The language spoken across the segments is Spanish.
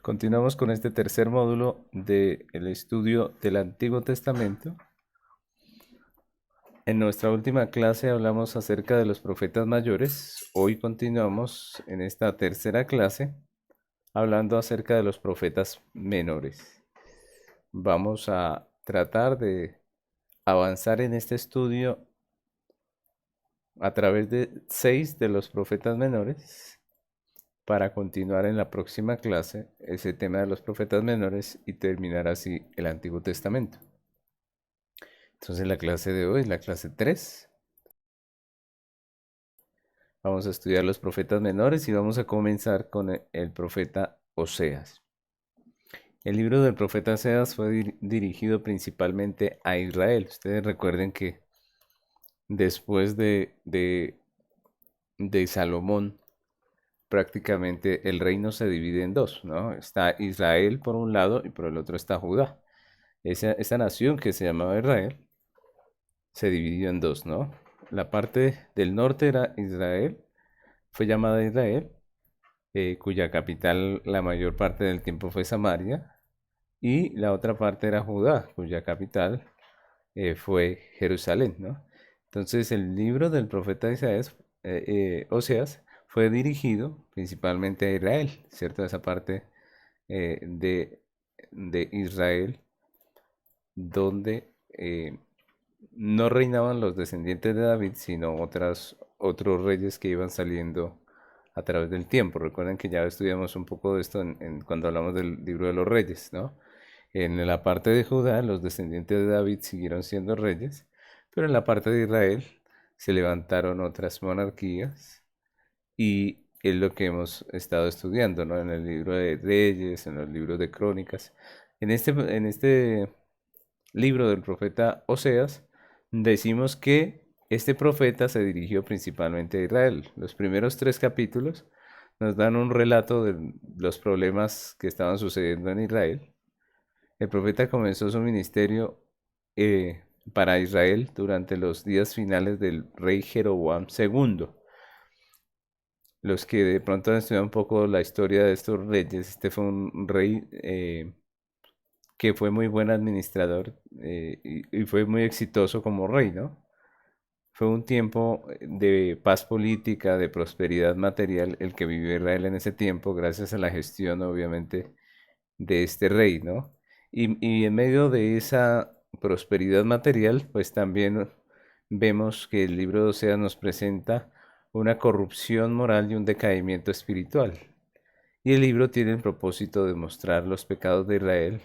Continuamos con este tercer módulo del estudio del Antiguo Testamento. En nuestra última clase hablamos acerca de los profetas mayores. Hoy continuamos en esta tercera clase hablando acerca de los profetas menores. Vamos a tratar de avanzar en este estudio a través de 6 de los profetas menores para continuar en la próxima clase ese tema de los profetas menores y terminar así el Antiguo Testamento. Entonces la clase de hoy es la clase 3. Vamos a estudiar los profetas menores y vamos a comenzar con el profeta Oseas. El libro del profeta Oseas fue dirigido principalmente a Israel. Ustedes recuerden que después de Salomón, prácticamente el reino se divide en dos, ¿no? Está Israel por un lado y por el otro está Judá. Esa nación que se llamaba Israel se dividió en dos, ¿no? La parte del norte era Israel, fue llamada Israel, cuya capital la mayor parte del tiempo fue Samaria, y la otra parte era Judá, cuya capital fue Jerusalén, ¿no? Entonces el libro del profeta Isaías, Oseas, fue dirigido principalmente a Israel, ¿cierto? Esa parte eh, de, de Israel donde no reinaban los descendientes de David, sino otros reyes que iban saliendo a través del tiempo. Recuerden que ya estudiamos un poco de esto cuando hablamos del libro de los reyes, ¿no? En la parte de Judá, los descendientes de David siguieron siendo reyes, pero en la parte de Israel se levantaron otras monarquías y es lo que hemos estado estudiando, ¿no? En el libro de Reyes, en los libros de Crónicas. En este libro del profeta Oseas, decimos que este profeta se dirigió principalmente a Israel. Los primeros 3 capítulos nos dan un relato de los problemas que estaban sucediendo en Israel. El profeta comenzó su ministerio eh, para Israel durante los días finales del rey Jeroboam II. Los que de pronto han estudiado un poco la historia de estos reyes, este fue un rey que fue muy buen administrador y fue muy exitoso como rey, ¿no? Fue un tiempo de paz política, de prosperidad material, el que vivió Israel en ese tiempo, gracias a la gestión, obviamente, de este rey, ¿no? Y en medio de esa prosperidad material, pues también vemos que el libro de Oseas nos presenta una corrupción moral y un decaimiento espiritual. Y el libro tiene el propósito de mostrar los pecados de Israel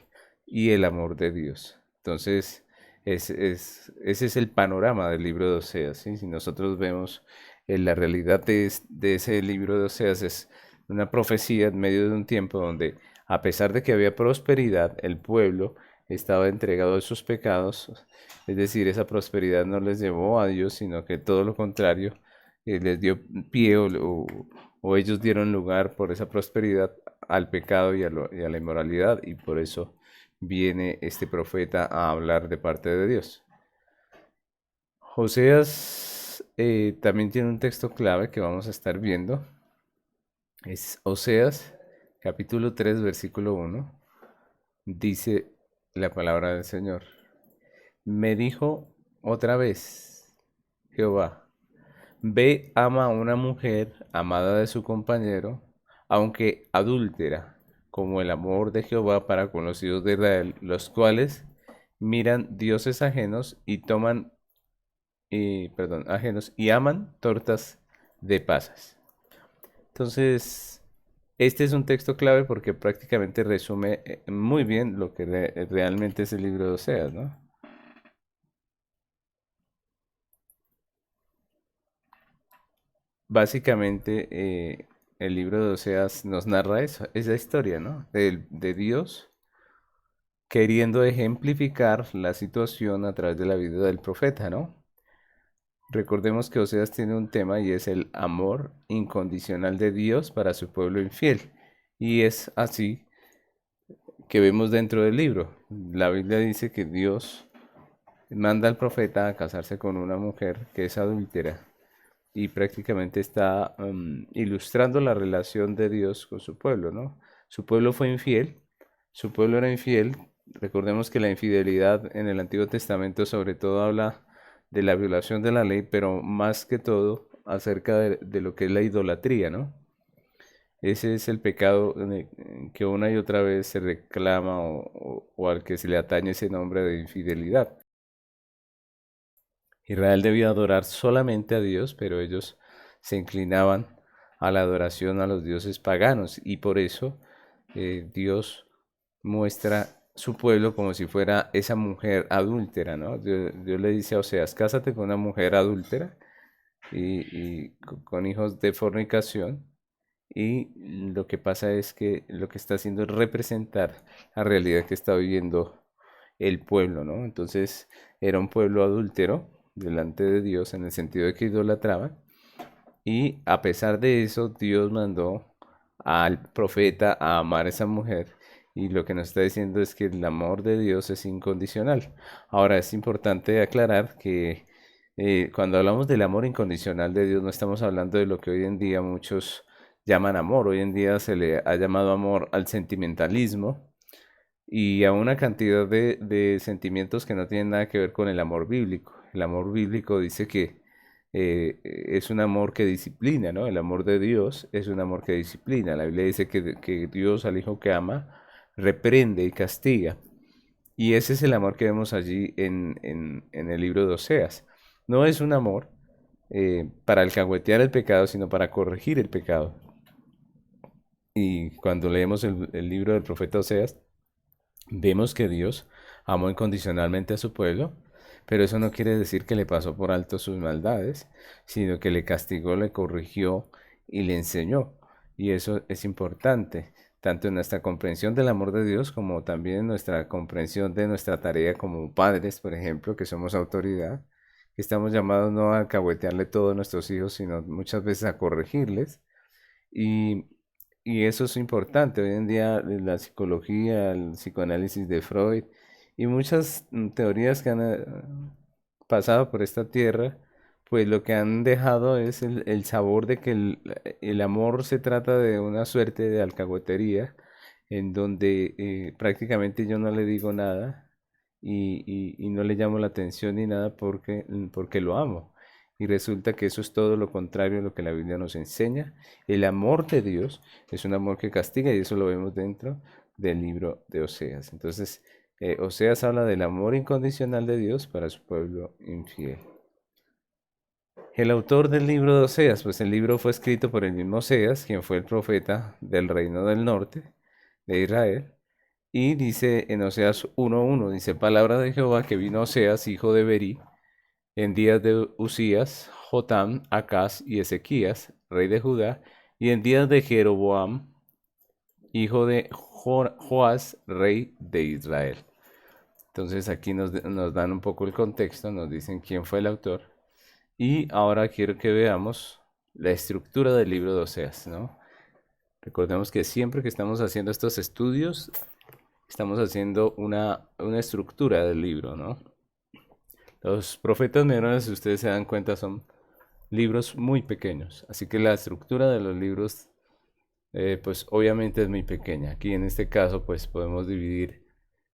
y el amor de Dios. Entonces, ese es el panorama del libro de Oseas, ¿sí? Si nosotros vemos la realidad de ese libro de Oseas, es una profecía en medio de un tiempo donde, a pesar de que había prosperidad, el pueblo estaba entregado a sus pecados, es decir, esa prosperidad no les llevó a Dios, sino que todo lo contrario, les dio pie o ellos dieron lugar por esa prosperidad al pecado y a la inmoralidad, y por eso viene este profeta a hablar de parte de Dios. Oseas también tiene un texto clave que vamos a estar viendo. Es Oseas, capítulo 3, versículo 1. Dice la palabra del Señor. Me dijo otra vez Jehová, ve, ama a una mujer amada de su compañero, aunque adúltera, como el amor de Jehová para con los hijos de Israel, los cuales miran dioses ajenos y ajenos y aman tortas de pasas. Entonces, este es un texto clave porque prácticamente resume muy bien lo que realmente es el libro de Oseas, ¿no? Básicamente, el libro de Oseas nos narra eso, esa historia, ¿no? De Dios queriendo ejemplificar la situación a través de la vida del profeta, ¿no? Recordemos que Oseas tiene un tema y es el amor incondicional de Dios para su pueblo infiel. Y es así que vemos dentro del libro. La Biblia dice que Dios manda al profeta a casarse con una mujer que es adúltera y prácticamente está ilustrando la relación de Dios con su pueblo, ¿no? Su pueblo fue infiel, su pueblo era infiel. Recordemos que la infidelidad en el Antiguo Testamento sobre todo habla de la violación de la ley, pero más que todo acerca de lo que es la idolatría, ¿no? Ese es el pecado en que una y otra vez se reclama o al que se le atañe ese nombre de infidelidad. Israel debía adorar solamente a Dios, pero ellos se inclinaban a la adoración a los dioses paganos y por eso Dios muestra su pueblo como si fuera esa mujer adúltera, ¿no? Dios le dice a Oseas, cásate con una mujer adúltera y con hijos de fornicación. Y lo que pasa es que lo que está haciendo es representar la realidad que está viviendo el pueblo, ¿no? Entonces era un pueblo adúltero delante de Dios en el sentido de que idolatraban. Y a pesar de eso, Dios mandó al profeta a amar a esa mujer. Y lo que nos está diciendo es que el amor de Dios es incondicional. Ahora es importante aclarar que cuando hablamos del amor incondicional de Dios, no estamos hablando de lo que hoy en día muchos llaman amor. Hoy en día se le ha llamado amor al sentimentalismo y a una cantidad de sentimientos que no tienen nada que ver con el amor bíblico. El amor bíblico dice que es un amor que disciplina, ¿no? El amor de Dios es un amor que disciplina. La Biblia dice que Dios al hijo que ama reprende y castiga. Y ese es el amor que vemos allí en el libro de Oseas. No es un amor para alcahuetear el pecado, sino para corregir el pecado. Y cuando leemos el libro del profeta Oseas, vemos que Dios amó incondicionalmente a su pueblo, pero eso no quiere decir que le pasó por alto sus maldades, sino que le castigó, le corrigió y le enseñó. Y eso es importante, tanto en nuestra comprensión del amor de Dios como también en nuestra comprensión de nuestra tarea como padres, por ejemplo, que somos autoridad, que estamos llamados no a alcahuetearle todo a nuestros hijos, sino muchas veces a corregirles. Y, y eso es importante. Hoy en día la psicología, el psicoanálisis de Freud y muchas teorías que han pasado por esta tierra, pues lo que han dejado es el sabor de que el amor se trata de una suerte de alcahuetería en donde prácticamente yo no le digo nada y no le llamo la atención ni nada porque lo amo. Y resulta que eso es todo lo contrario a lo que la Biblia nos enseña. El amor de Dios es un amor que castiga y eso lo vemos dentro del libro de Oseas. Entonces, Oseas habla del amor incondicional de Dios para su pueblo infiel. El autor del libro de Oseas, pues el libro fue escrito por el mismo Oseas, quien fue el profeta del reino del norte de Israel. Y dice en Oseas 1:1, dice, palabra de Jehová que vino Oseas, hijo de Berí, en días de Usías, Jotam, Acaz y Ezequías, rey de Judá, y en días de Jeroboam, hijo de Joás, rey de Israel. Entonces aquí nos dan un poco el contexto, nos dicen quién fue el autor. Y ahora quiero que veamos la estructura del libro de Oseas, ¿no? Recordemos que siempre que estamos haciendo estos estudios, estamos haciendo una estructura del libro, ¿no? Los profetas menores, si ustedes se dan cuenta, son libros muy pequeños, así que la estructura de los libros, pues obviamente es muy pequeña. Aquí en este caso, pues podemos dividir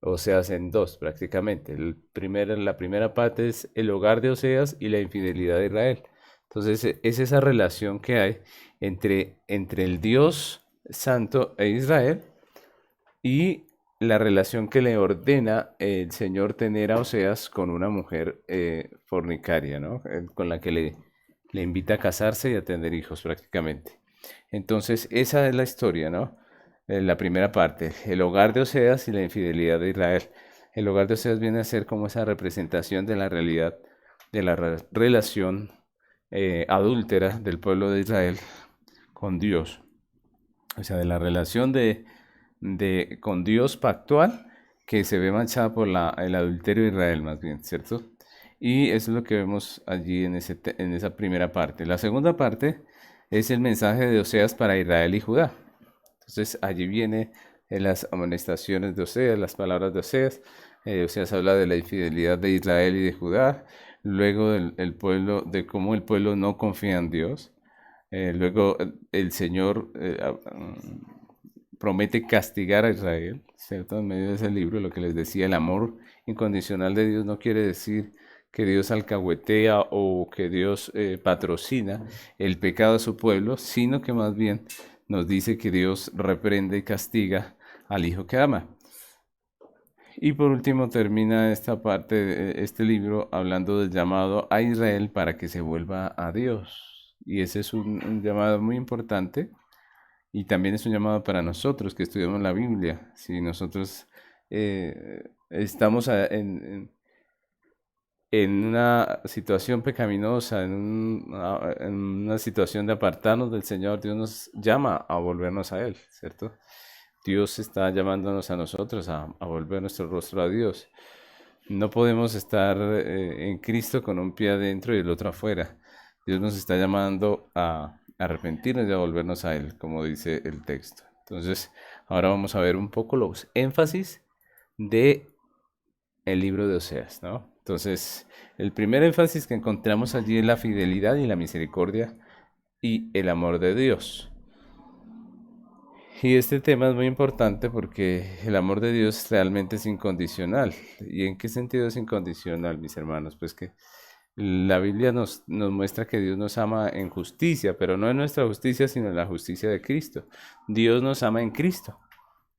Oseas en dos prácticamente. La primera parte es el hogar de Oseas y la infidelidad de Israel. Entonces es esa relación que hay entre el Dios Santo e Israel y la relación que le ordena el Señor tener a Oseas con una mujer fornicaria, ¿no? Con la que le invita a casarse y a tener hijos prácticamente. Entonces, esa es la historia, ¿no? La primera parte, el hogar de Oseas y la infidelidad de Israel. El hogar de Oseas viene a ser como esa representación de la realidad, de la relación adúltera del pueblo de Israel con Dios. O sea, de la relación con Dios pactual que se ve manchada por el adulterio de Israel, más bien, ¿cierto? Y eso es lo que vemos allí en esa primera parte. La segunda parte es el mensaje de Oseas para Israel y Judá. Entonces allí viene las amonestaciones de Oseas, las palabras de Oseas. Oseas habla de la infidelidad de Israel y de Judá, luego del pueblo, de cómo el pueblo no confía en Dios. Luego el Señor promete castigar a Israel, ¿cierto? En medio de ese libro, lo que les decía, el amor incondicional de Dios no quiere decir que Dios alcahuetea o que Dios patrocina el pecado de su pueblo, sino que más bien nos dice que Dios reprende y castiga al hijo que ama. Y por último termina esta parte de este libro hablando del llamado a Israel para que se vuelva a Dios. Y ese es un llamado muy importante y también es un llamado para nosotros que estudiamos la Biblia. Si nosotros estamos en una situación pecaminosa, en una situación de apartarnos del Señor, Dios nos llama a volvernos a Él, ¿cierto? Dios está llamándonos a nosotros a volver nuestro rostro a Dios. No podemos estar en Cristo con un pie adentro y el otro afuera. Dios nos está llamando a arrepentirnos y a volvernos a Él, como dice el texto. Entonces, ahora vamos a ver un poco los énfasis de el libro de Oseas, ¿no? Entonces, el primer énfasis que encontramos allí es la fidelidad y la misericordia y el amor de Dios. Y este tema es muy importante porque el amor de Dios realmente es incondicional. ¿Y en qué sentido es incondicional, mis hermanos? Pues que la Biblia nos muestra que Dios nos ama en justicia, pero no en nuestra justicia, sino en la justicia de Cristo. Dios nos ama en Cristo,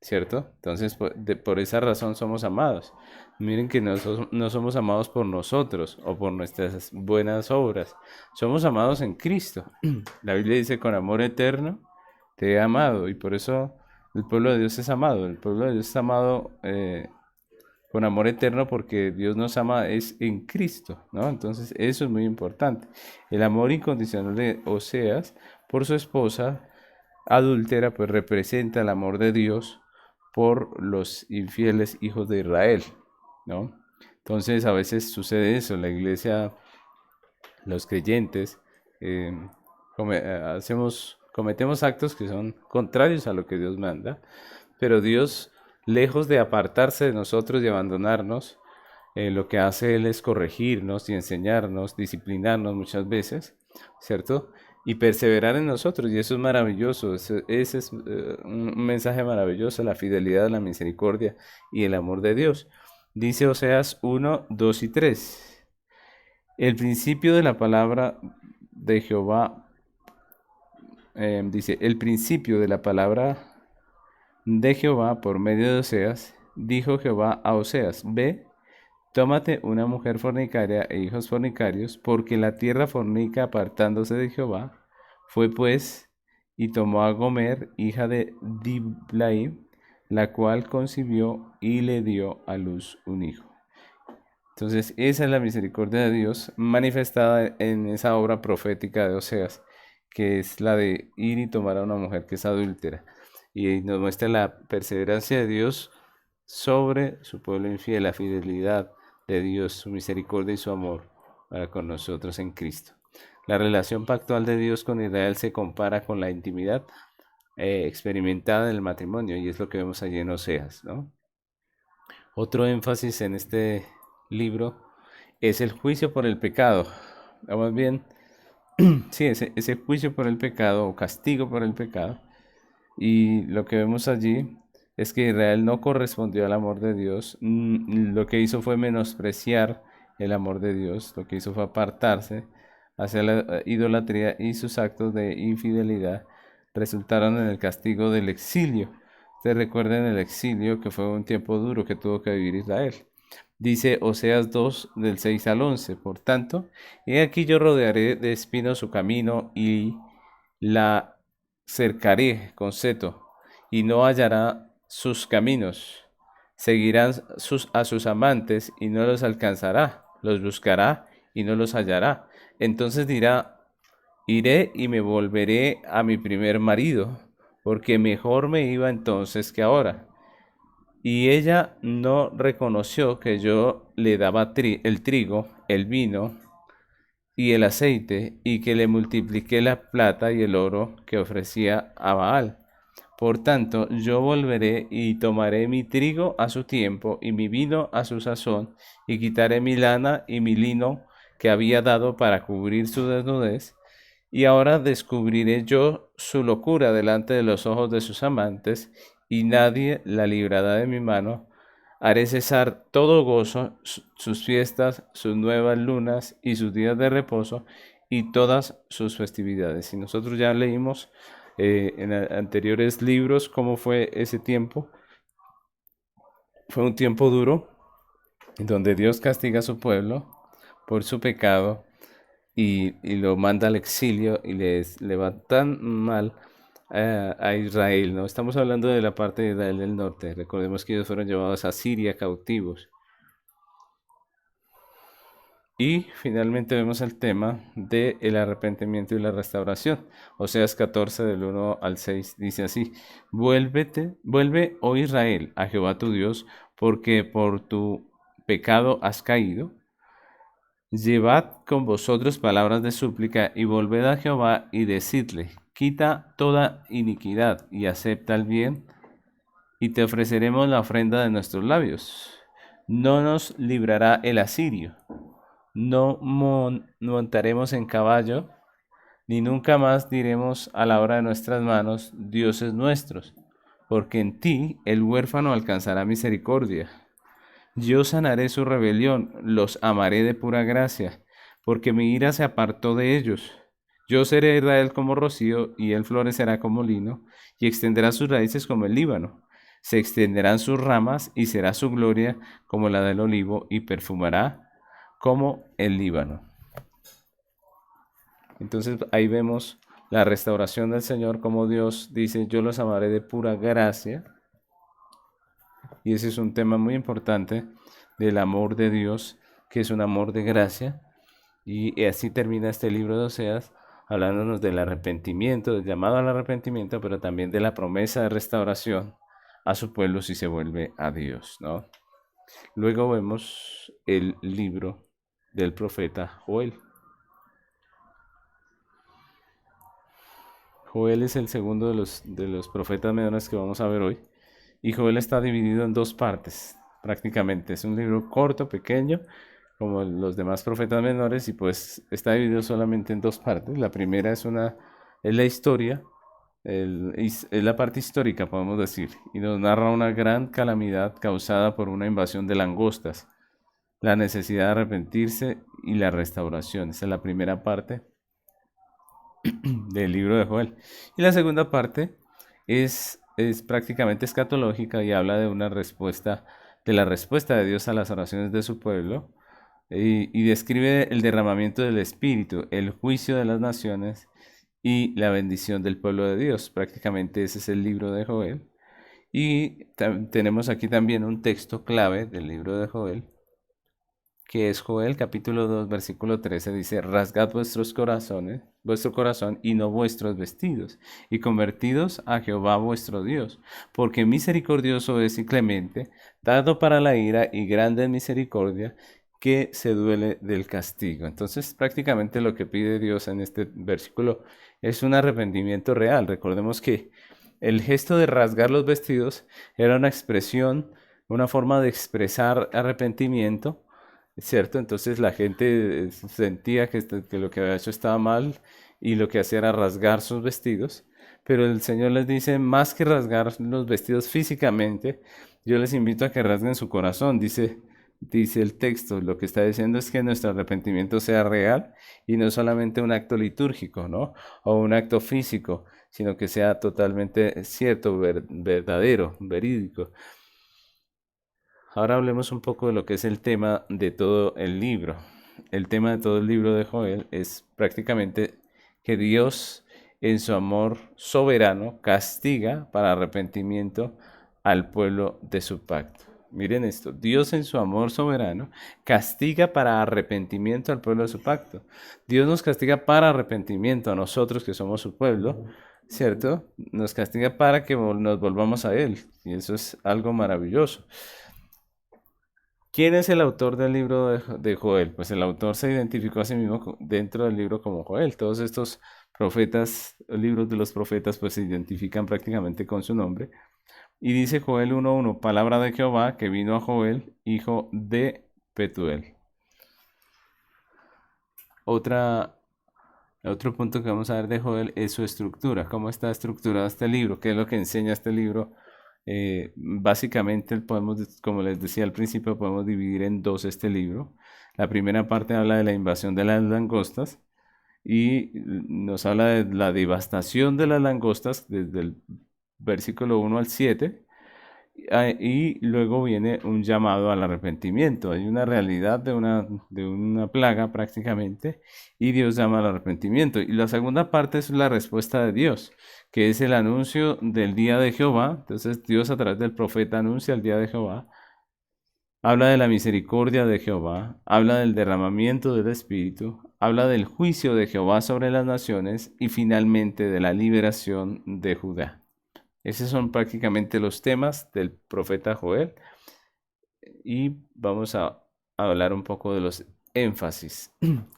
¿cierto? Entonces, por esa razón somos amados. Miren que no somos amados por nosotros o por nuestras buenas obras. Somos amados en Cristo. La Biblia dice, con amor eterno te he amado, y por eso el pueblo de Dios es amado. El pueblo de Dios es amado con amor eterno porque Dios nos ama es en Cristo, ¿no? Entonces eso es muy importante. El amor incondicional de Oseas por su esposa adúltera pues representa el amor de Dios por los infieles hijos de Israel, ¿no? Entonces a veces sucede eso en la iglesia, los creyentes eh, cometemos actos que son contrarios a lo que Dios manda, pero Dios, lejos de apartarse de nosotros y abandonarnos, lo que hace Él es corregirnos y enseñarnos, disciplinarnos muchas veces, ¿cierto? Y perseverar en nosotros, y eso es maravilloso, ese es un mensaje maravilloso, la fidelidad, la misericordia y el amor de Dios. Dice Oseas 1, 2 y 3. El principio de la palabra de Jehová, dice, el principio de la palabra de Jehová por medio de Oseas, dijo Jehová a Oseas, ve, tómate una mujer fornicaria e hijos fornicarios, porque la tierra fornica apartándose de Jehová. Fue pues, y tomó a Gomer, hija de Diblaim, la cual concibió y le dio a luz un hijo. Entonces, esa es la misericordia de Dios manifestada en esa obra profética de Oseas, que es la de ir y tomar a una mujer que es adúltera. Y nos muestra la perseverancia de Dios sobre su pueblo infiel, la fidelidad de Dios, su misericordia y su amor para con nosotros en Cristo. La relación pactual de Dios con Israel se compara con la intimidad experimentada en el matrimonio, y es lo que vemos allí en Oseas, ¿no? Otro énfasis en este libro es el juicio por el pecado. Vamos bien, sí, ese juicio por el pecado o castigo por el pecado. Y lo que vemos allí es que Israel no correspondió al amor de Dios. Lo que hizo fue menospreciar el amor de Dios. Lo que hizo fue apartarse hacia la idolatría, y sus actos de infidelidad resultaron en el castigo del exilio. Ustedes recuerden el exilio, que fue un tiempo duro que tuvo que vivir Israel. Dice Oseas 2, del 6 al 11. Por tanto, he aquí yo rodearé de espinos su camino y la cercaré con seto, y no hallará sus caminos. Seguirán a sus amantes y no los alcanzará. Los buscará y no los hallará. Entonces dirá, iré y me volveré a mi primer marido, porque mejor me iba entonces que ahora. Y ella no reconoció que yo le daba el trigo, el vino y el aceite, y que le multipliqué la plata y el oro que ofrecía a Baal. Por tanto, yo volveré y tomaré mi trigo a su tiempo y mi vino a su sazón, y quitaré mi lana y mi lino que había dado para cubrir su desnudez. Y ahora descubriré yo su locura delante de los ojos de sus amantes, y nadie la librará de mi mano. Haré cesar todo gozo, sus fiestas, sus nuevas lunas y sus días de reposo y todas sus festividades. Y nosotros ya leímos en anteriores libros cómo fue ese tiempo. Fue un tiempo duro en donde Dios castiga a su pueblo por su pecado y lo manda al exilio y le va tan mal a Israel, ¿no? Estamos hablando de la parte de Israel del norte. Recordemos que ellos fueron llevados a Siria cautivos. Y finalmente vemos el tema del arrepentimiento y la restauración. Oseas 14 del 1 al 6 dice así: vuelve, oh Israel, a Jehová tu Dios, porque por tu pecado has caído. Llevad con vosotros palabras de súplica y volved a Jehová y decidle: quita toda iniquidad y acepta el bien, y te ofreceremos la ofrenda de nuestros labios. No nos librará el asirio, no montaremos en caballo, ni nunca más diremos a la hora de nuestras manos: dioses nuestros, porque en ti el huérfano alcanzará misericordia. Yo sanaré su rebelión, los amaré de pura gracia, porque mi ira se apartó de ellos. Yo seré a Israel como rocío, y él florecerá como lino, y extenderá sus raíces como el Líbano. Se extenderán sus ramas, y será su gloria como la del olivo, y perfumará como el Líbano. Entonces ahí vemos la restauración del Señor, como Dios dice: yo los amaré de pura gracia. Y ese es un tema muy importante del amor de Dios, que es un amor de gracia. Y así termina este libro de Oseas, hablándonos del arrepentimiento, del llamado al arrepentimiento, pero también de la promesa de restauración a su pueblo si se vuelve a Dios, ¿no? Luego vemos el libro del profeta Joel. Joel es el segundo de los profetas menores que vamos a ver hoy. Y Joel está dividido en dos partes, prácticamente. Es un libro corto, pequeño, como los demás profetas menores, y pues está dividido solamente en dos partes. La primera es la historia, es la parte histórica, podemos decir, y nos narra una gran calamidad causada por una invasión de langostas, la necesidad de arrepentirse y la restauración. Esa es la primera parte del libro de Joel. Y la segunda parte es prácticamente escatológica y habla de una respuesta, de la respuesta de Dios a las oraciones de su pueblo, y describe el derramamiento del Espíritu, el juicio de las naciones y la bendición del pueblo de Dios. Prácticamente ese es el libro de Joel. Y tenemos aquí también un texto clave del libro de Joel, que es Joel capítulo 2 versículo 13, dice: rasgad vuestros corazones, vuestro corazón y no vuestros vestidos, y convertidos a Jehová vuestro Dios, porque misericordioso es y clemente, tardo para la ira y grande en misericordia, que se duele del castigo. Entonces prácticamente lo que pide Dios en este versículo es un arrepentimiento real. Recordemos que el gesto de rasgar los vestidos era una expresión, una forma de expresar arrepentimiento, ¿cierto? Entonces la gente sentía que lo que había hecho estaba mal y lo que hacía era rasgar sus vestidos. Pero el Señor les dice: más que rasgar los vestidos físicamente, yo les invito a que rasguen su corazón. Dice el texto, lo que está diciendo es que nuestro arrepentimiento sea real y no solamente un acto litúrgico, ¿no? O un acto físico, sino que sea totalmente cierto, verdadero, verídico. Ahora hablemos un poco de lo que es el tema de todo el libro. El tema de todo el libro de Joel es prácticamente que Dios, en su amor soberano, castiga para arrepentimiento al pueblo de su pacto. Miren esto: Dios, en su amor soberano, castiga para arrepentimiento al pueblo de su pacto. Dios nos castiga para arrepentimiento a nosotros que somos su pueblo, ¿cierto? Nos castiga para que nos volvamos a Él. Y eso es algo maravilloso. ¿Quién es el autor del libro de Joel? Pues el autor se identificó a sí mismo dentro del libro como Joel. Todos estos profetas, libros de los profetas, pues se identifican prácticamente con su nombre. Y dice Joel 1:1: palabra de Jehová que vino a Joel, hijo de Petuel. Otro punto que vamos a ver de Joel es su estructura. ¿Cómo está estructurado este libro? ¿Qué es lo que enseña este libro Básicamente podemos, como les decía al principio, podemos dividir en dos este libro. La primera parte habla de la invasión de las langostas y nos habla de la devastación de las langostas desde el versículo 1 al 7. Y luego viene un llamado al arrepentimiento. Hay una realidad de una plaga prácticamente y Dios llama al arrepentimiento. Y la segunda parte es la respuesta de Dios, que es el anuncio del día de Jehová. Entonces Dios a través del profeta anuncia el día de Jehová, habla de la misericordia de Jehová, habla del derramamiento del Espíritu, habla del juicio de Jehová sobre las naciones y finalmente de la liberación de Judá. Esos son prácticamente los temas del profeta Joel y vamos a hablar un poco de los énfasis.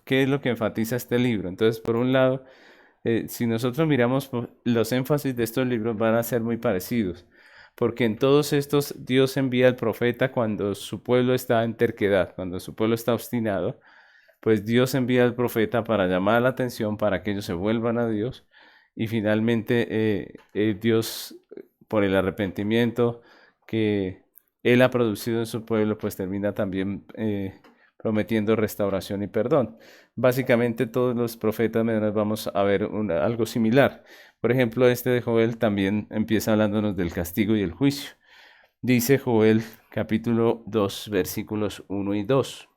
¿Qué es lo que enfatiza este libro? Entonces, por un lado, si nosotros miramos los énfasis de estos libros van a ser muy parecidos, porque en todos estos Dios envía al profeta cuando su pueblo está en terquedad, cuando su pueblo está obstinado, pues Dios envía al profeta para llamar la atención, para que ellos se vuelvan a Dios y finalmente Dios, por el arrepentimiento que Él ha producido en su pueblo, pues termina también prometiendo restauración y perdón. Básicamente todos los profetas menores vamos a ver algo similar. Por ejemplo, este de Joel también empieza hablándonos del castigo y el juicio. Dice Joel capítulo 2 versículos 1 y 2.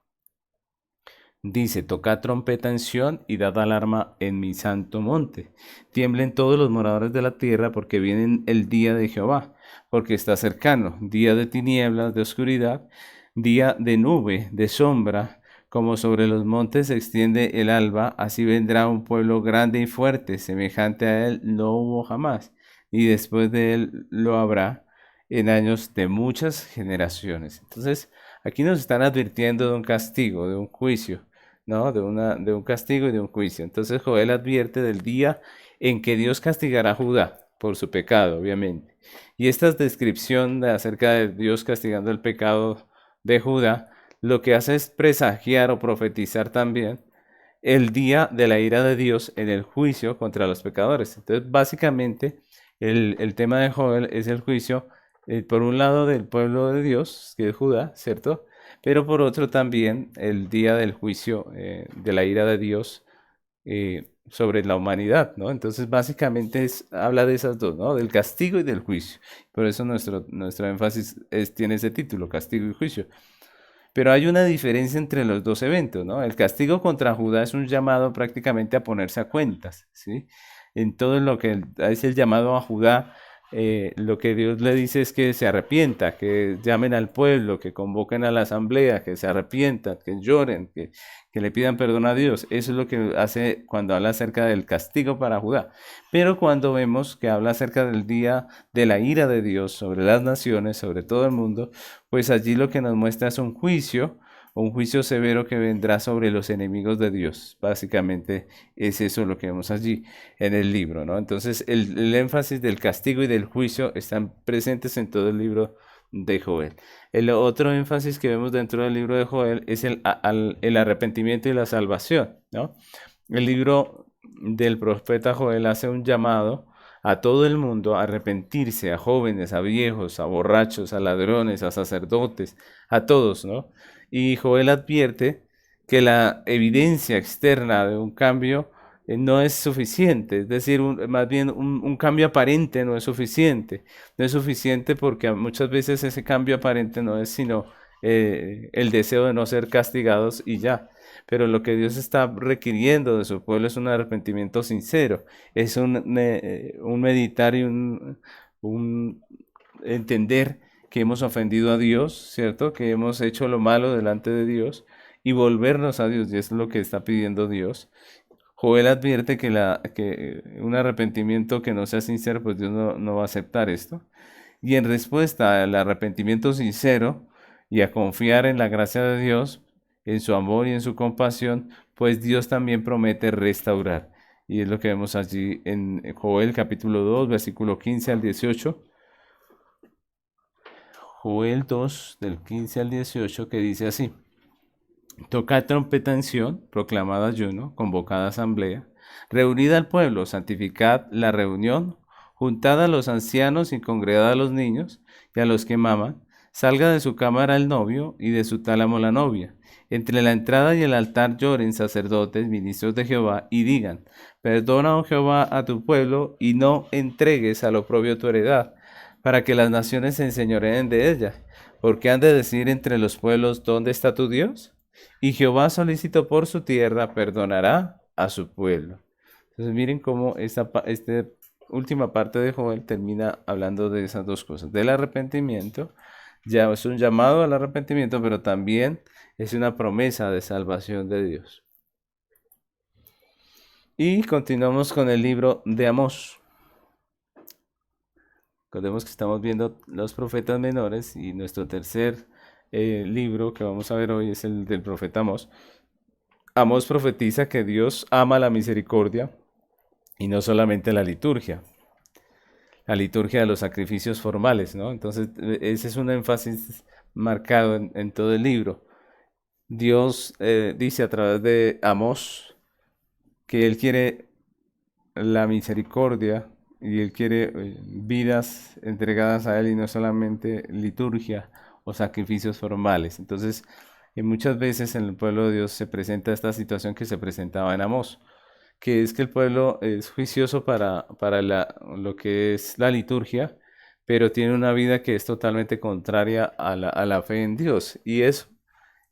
Dice, tocad trompeta en Sión y dad alarma en mi santo monte. Tiemblen todos los moradores de la tierra porque viene el día de Jehová, porque está cercano, día de tinieblas, de oscuridad, día de nube, de sombra, como sobre los montes se extiende el alba, así vendrá un pueblo grande y fuerte, semejante a él no hubo jamás, y después de él lo habrá en años de muchas generaciones. Entonces, aquí nos están advirtiendo de un castigo, de un juicio, ¿no? De un castigo y de un juicio. Entonces Joel advierte del día en que Dios castigará a Judá por su pecado, obviamente. Y esta descripción acerca de Dios castigando el pecado de Judá, lo que hace es presagiar o profetizar también el día de la ira de Dios en el juicio contra los pecadores. Entonces, básicamente, el tema de Joel es el juicio, por un lado, del pueblo de Dios, que es Judá, ¿cierto? Pero por otro también el día del juicio, de la ira de Dios sobre la humanidad, ¿no? Entonces, básicamente habla de esas dos, ¿no? Del castigo y del juicio. Por eso nuestro énfasis tiene ese título, castigo y juicio. Pero hay una diferencia entre los dos eventos, ¿no? El castigo contra Judá es un llamado prácticamente a ponerse a cuentas, ¿sí? En todo lo que es el llamado a Judá, lo que Dios le dice es que se arrepienta, que llamen al pueblo, que convoquen a la asamblea, que se arrepientan, que lloren, que le pidan perdón a Dios. Eso es lo que hace cuando habla acerca del castigo para Judá. Pero cuando vemos que habla acerca del día de la ira de Dios sobre las naciones, sobre todo el mundo, pues allí lo que nos muestra es un juicio severo que vendrá sobre los enemigos de Dios. Básicamente es eso lo que vemos allí en el libro, ¿no? Entonces el énfasis del castigo y del juicio están presentes en todo el libro de Joel. El otro énfasis que vemos dentro del libro de Joel es el arrepentimiento y la salvación, ¿no? El libro del profeta Joel hace un llamado a todo el mundo a arrepentirse, a jóvenes, a viejos, a borrachos, a ladrones, a sacerdotes, a todos, ¿no? Y Joel advierte que la evidencia externa de un cambio no es suficiente, es decir, más bien un cambio aparente no es suficiente. No es suficiente porque muchas veces ese cambio aparente no es sino el deseo de no ser castigados y ya. Pero lo que Dios está requiriendo de su pueblo es un arrepentimiento sincero, es un meditar y un entender que hemos ofendido a Dios, ¿cierto? Que hemos hecho lo malo delante de Dios y volvernos a Dios, y eso es lo que está pidiendo Dios. Joel advierte que un arrepentimiento que no sea sincero, pues Dios no va a aceptar esto. Y en respuesta al arrepentimiento sincero y a confiar en la gracia de Dios, en su amor y en su compasión, pues Dios también promete restaurar. Y es lo que vemos allí en Joel capítulo 2, versículo 15 al 18. Joel 2, del 15 al 18, que dice así: tocad trompeta en Sión, proclamad ayuno, convocad asamblea, reunid al pueblo, santificad la reunión, juntad a los ancianos y congregad a los niños y a los que maman, salga de su cámara el novio y de su tálamo la novia. Entre la entrada y el altar lloren sacerdotes, ministros de Jehová, y digan, perdona, oh Jehová, a tu pueblo, y no entregues al oprobio tu heredad, para que las naciones se enseñoreen de ella. Porque han de decir entre los pueblos, ¿dónde está tu Dios? Y Jehová, solícito por su tierra, perdonará a su pueblo. Entonces miren cómo esta última parte de Joel termina hablando de esas dos cosas, del arrepentimiento. Ya es un llamado al arrepentimiento, pero también es una promesa de salvación de Dios. Y continuamos con el libro de Amós. Recordemos que estamos viendo los profetas menores y nuestro tercer libro que vamos a ver hoy es el del profeta Amós. Amós profetiza que Dios ama la misericordia y no solamente la liturgia de los sacrificios formales, ¿no? Entonces, ese es un énfasis marcado en todo el libro. Dios dice a través de Amós que Él quiere la misericordia y Él quiere vidas entregadas a Él y no solamente liturgia o sacrificios formales. Entonces, muchas veces en el pueblo de Dios se presenta esta situación que se presentaba en Amós, que es que el pueblo es juicioso para lo que es la liturgia, pero tiene una vida que es totalmente contraria a la fe en Dios. Y eso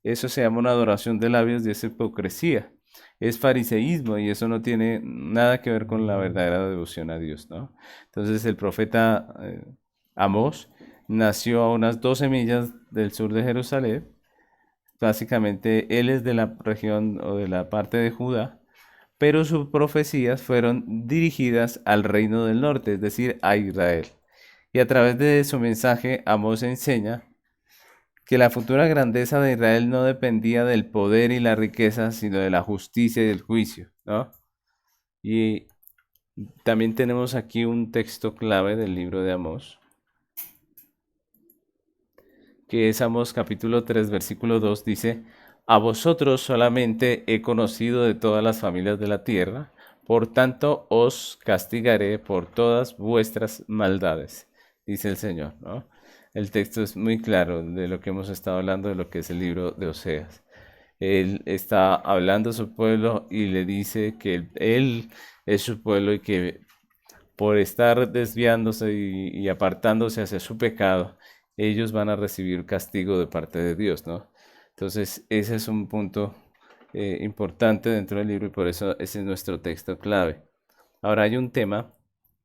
se llama una adoración de labios y es hipocresía. Es fariseísmo y eso no tiene nada que ver con la verdadera devoción a Dios, ¿no? Entonces el profeta Amós nació a unas 12 millas del sur de Jerusalén. Básicamente él es de la región o de la parte de Judá, pero sus profecías fueron dirigidas al reino del norte, es decir, a Israel. Y a través de su mensaje, Amós enseña que la futura grandeza de Israel no dependía del poder y la riqueza, sino de la justicia y del juicio, ¿no? Y también tenemos aquí un texto clave del libro de Amós, que es Amós capítulo 3, versículo 2, dice, a vosotros solamente he conocido de todas las familias de la tierra, por tanto os castigaré por todas vuestras maldades, dice el Señor, ¿no? El texto es muy claro de lo que hemos estado hablando, de lo que es el libro de Oseas. Él está hablando a su pueblo y le dice que él es su pueblo y que por estar desviándose y apartándose hacia su pecado, ellos van a recibir castigo de parte de Dios, ¿no? Entonces, ese es un punto importante dentro del libro y por eso ese es nuestro texto clave. Ahora hay un tema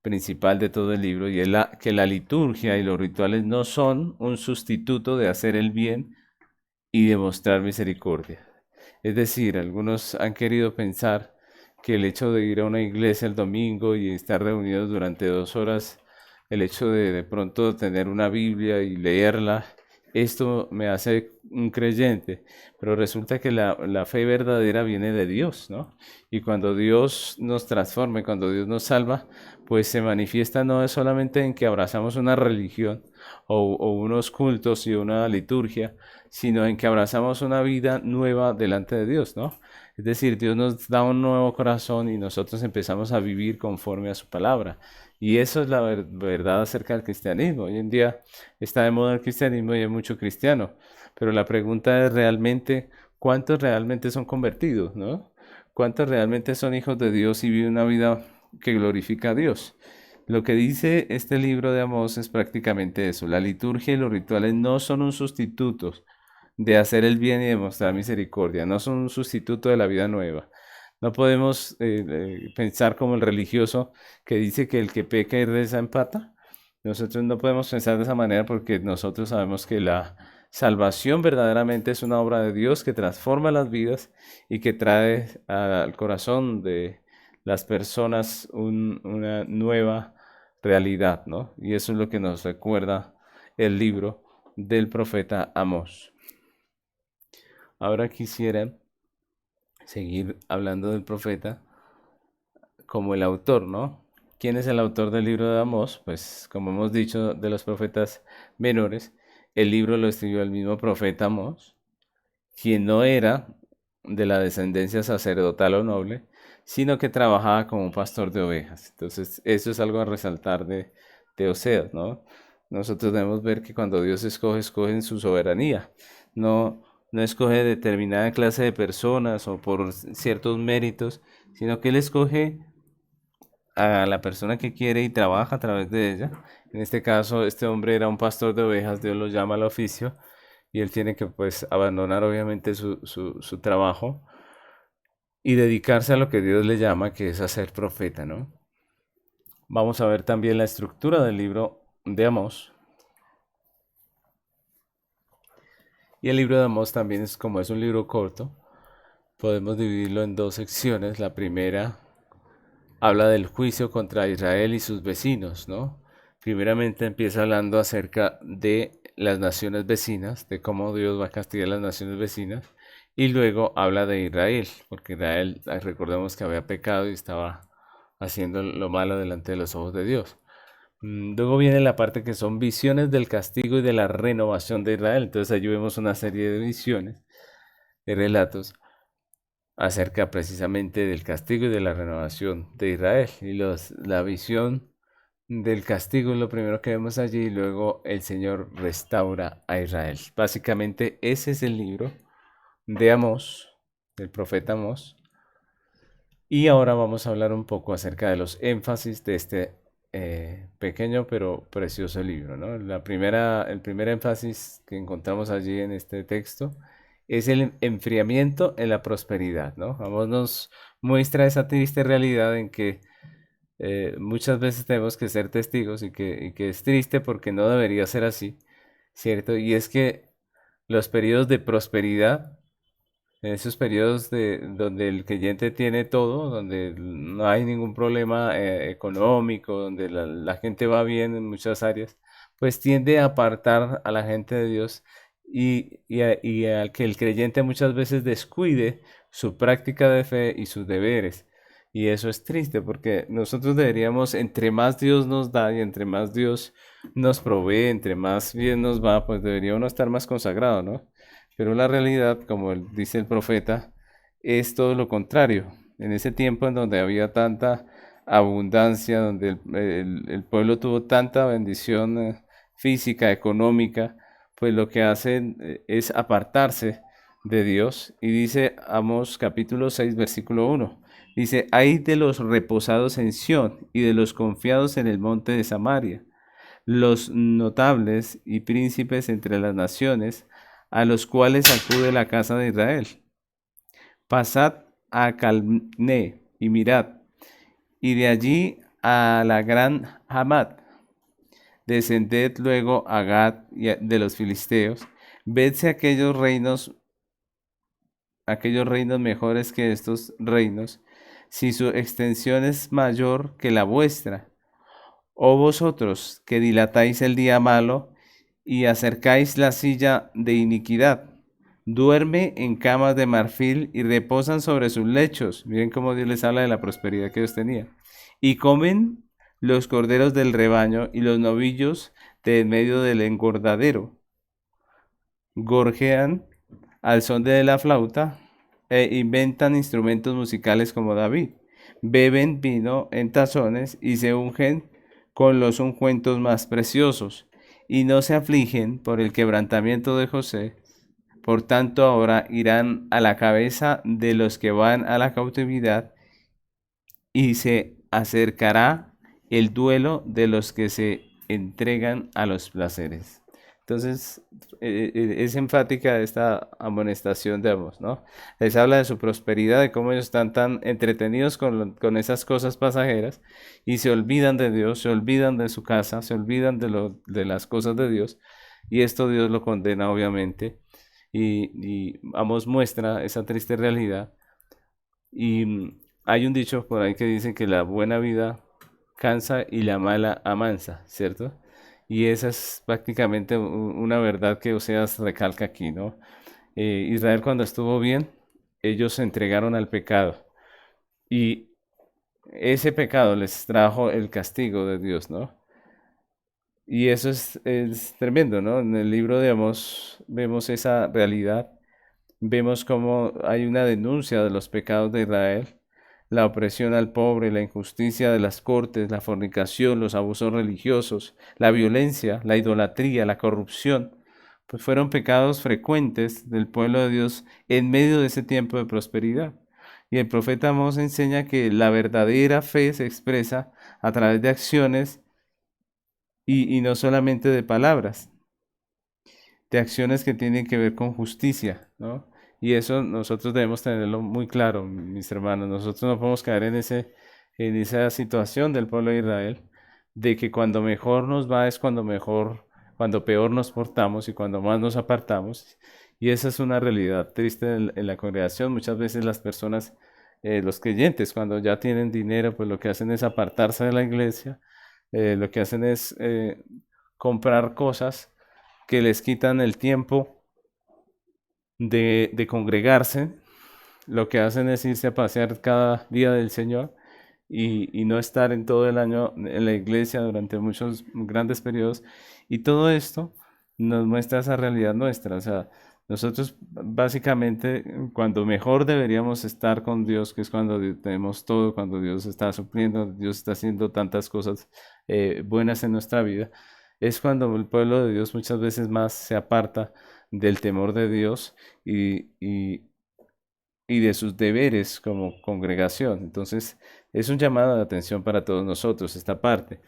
principal de todo el libro y es que la liturgia y los rituales no son un sustituto de hacer el bien y demostrar misericordia. Es decir, algunos han querido pensar que el hecho de ir a una iglesia el domingo y estar reunidos durante 2 horas, el hecho de pronto tener una Biblia y leerla, esto me hace un creyente, pero resulta que la fe verdadera viene de Dios, ¿no? Y cuando Dios nos transforma, cuando Dios nos salva, pues se manifiesta no es solamente en que abrazamos una religión o unos cultos y una liturgia, sino en que abrazamos una vida nueva delante de Dios, ¿no? Es decir, Dios nos da un nuevo corazón y nosotros empezamos a vivir conforme a su palabra. Y eso es la verdad acerca del cristianismo. Hoy en día está de moda el cristianismo y hay mucho cristiano, pero la pregunta es realmente, ¿cuántos realmente son convertidos, no? ¿Cuántos realmente son hijos de Dios y viven una vida que glorifica a Dios? Lo que dice este libro de Amós es prácticamente eso. La liturgia y los rituales no son un sustituto de hacer el bien y demostrar misericordia, no son un sustituto de la vida nueva. No podemos pensar como el religioso que dice que el que peca y reza empata. Nosotros no podemos pensar de esa manera porque nosotros sabemos que la salvación verdaderamente es una obra de Dios que transforma las vidas y que trae al corazón de las personas una nueva realidad, ¿no? Y eso es lo que nos recuerda el libro del profeta Amós. Ahora quisiera seguir hablando del profeta como el autor, ¿no? ¿Quién es el autor del libro de Amós? Pues como hemos dicho de los profetas menores, el libro lo escribió el mismo profeta Amós, quien no era de la descendencia sacerdotal o noble, sino que trabajaba como un pastor de ovejas. Entonces, eso es algo a resaltar de Oseas, ¿no? Nosotros debemos ver que cuando Dios escoge, escoge en su soberanía. No, no escoge determinada clase de personas o por ciertos méritos, sino que Él escoge a la persona que quiere y trabaja a través de ella. En este caso, este hombre era un pastor de ovejas, Dios lo llama al oficio y él tiene que pues abandonar obviamente su trabajo y dedicarse a lo que Dios le llama, que es a ser profeta, ¿no? Vamos a ver también la estructura del libro de Amós. Y el libro de Amós también es como es un libro corto, podemos dividirlo en dos secciones. La primera habla del juicio contra Israel y sus vecinos, ¿no? Primeramente empieza hablando acerca de las naciones vecinas, de cómo Dios va a castigar a las naciones vecinas, y luego habla de Israel, porque Israel, recordemos que había pecado y estaba haciendo lo malo delante de los ojos de Dios. Luego viene la parte que son visiones del castigo y de la renovación de Israel. Entonces allí vemos una serie de visiones, de relatos acerca precisamente del castigo y de la renovación de Israel. Y la visión del castigo es lo primero que vemos allí y luego el Señor restaura a Israel. Básicamente ese es el libro de Amós, del profeta Amós. Y ahora vamos a hablar un poco acerca de los énfasis de este pequeño pero precioso libro, ¿no? El primer énfasis que encontramos allí en este texto es el enfriamiento en la prosperidad, ¿no? Amós nos muestra esa triste realidad en que muchas veces tenemos que ser testigos y que es triste porque no debería ser así, ¿cierto? Y es que los periodos de prosperidad, en esos periodos donde el creyente tiene todo, donde no hay ningún problema económico, donde la gente va bien en muchas áreas, pues tiende a apartar a la gente de Dios y a que el creyente muchas veces descuide su práctica de fe y sus deberes. Y eso es triste porque nosotros deberíamos, entre más Dios nos da y entre más Dios nos provee, entre más bien nos va, pues debería uno estar más consagrado, ¿no? Pero la realidad, como dice el profeta, es todo lo contrario. En ese tiempo en donde había tanta abundancia, donde el pueblo tuvo tanta bendición física, económica, pues lo que hacen es apartarse de Dios. Y dice Amós capítulo 6, versículo 1. Dice, hay de los reposados en Sión y de los confiados en el monte de Samaria, los notables y príncipes entre las naciones, a los cuales acude la casa de Israel. Pasad a Calné y mirad, y de allí a la gran Hamad. Descended luego a Gad de los filisteos. Vedse aquellos reinos mejores que estos reinos, si su extensión es mayor que la vuestra. Oh vosotros que dilatáis el día malo y acercáis la silla de iniquidad, duerme en camas de marfil y reposan sobre sus lechos. Miren cómo Dios les habla de la prosperidad que ellos tenían. Y comen los corderos del rebaño y los novillos de en medio del engordadero. Gorjean al son de la flauta e inventan instrumentos musicales como David. Beben vino en tazones y se ungen con los ungüentos más preciosos, y no se afligen por el quebrantamiento de José. Por tanto, ahora irán a la cabeza de los que van a la cautividad, y se acercará el duelo de los que se entregan a los placeres. Entonces, es enfática esta amonestación de ambos, ¿no? Les habla de su prosperidad, de cómo ellos están tan entretenidos con esas cosas pasajeras y se olvidan de Dios, se olvidan de su casa, se olvidan de las cosas de Dios, y esto Dios lo condena obviamente, y Amós muestra esa triste realidad. Y hay un dicho por ahí que dice que la buena vida cansa y la mala amansa, ¿cierto? Y esa es prácticamente una verdad que Oseas recalca aquí, ¿no? Israel cuando estuvo bien, ellos se entregaron al pecado y ese pecado les trajo el castigo de Dios, ¿no? Y eso es tremendo, ¿no? En el libro de Amós vemos esa realidad, vemos cómo hay una denuncia de los pecados de Israel, la opresión al pobre, la injusticia de las cortes, la fornicación, los abusos religiosos, la violencia, la idolatría, la corrupción, pues fueron pecados frecuentes del pueblo de Dios en medio de ese tiempo de prosperidad. Y el profeta Amós enseña que la verdadera fe se expresa a través de acciones y no solamente de palabras, de acciones que tienen que ver con justicia, ¿no? Y eso nosotros debemos tenerlo muy claro, mis hermanos. Nosotros no podemos caer en esa situación del pueblo de Israel, de que cuando mejor nos va es cuando peor nos portamos y cuando más nos apartamos. Y esa es una realidad triste en la congregación. Muchas veces las personas, los creyentes, cuando ya tienen dinero, pues lo que hacen es apartarse de la iglesia, lo que hacen es comprar cosas que les quitan el tiempo de congregarse, lo que hacen es irse a pasear cada día del Señor y no estar en todo el año en la iglesia durante muchos grandes periodos. Y todo esto nos muestra esa realidad nuestra. O sea, nosotros básicamente cuando mejor deberíamos estar con Dios, que es cuando tenemos todo, cuando Dios está supliendo, Dios está haciendo tantas cosas buenas en nuestra vida, es cuando el pueblo de Dios muchas veces más se aparta del temor de Dios y de sus deberes como congregación. Entonces, es un llamado de atención para todos nosotros, esta parte.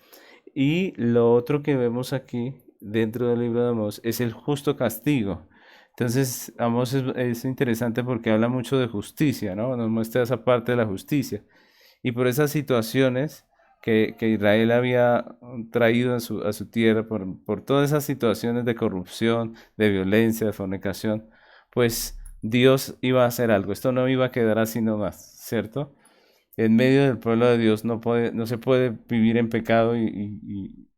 Y lo otro que vemos aquí dentro del libro de Amós es el justo castigo. Entonces, Amós es interesante porque habla mucho de justicia, ¿no? Nos muestra esa parte de la justicia. Y por esas situaciones que Israel había traído a su tierra, por todas esas situaciones de corrupción, de violencia, de fornicación, pues Dios iba a hacer algo. Esto no iba a quedar así nomás, ¿cierto? En medio del pueblo de Dios no se puede vivir en pecado y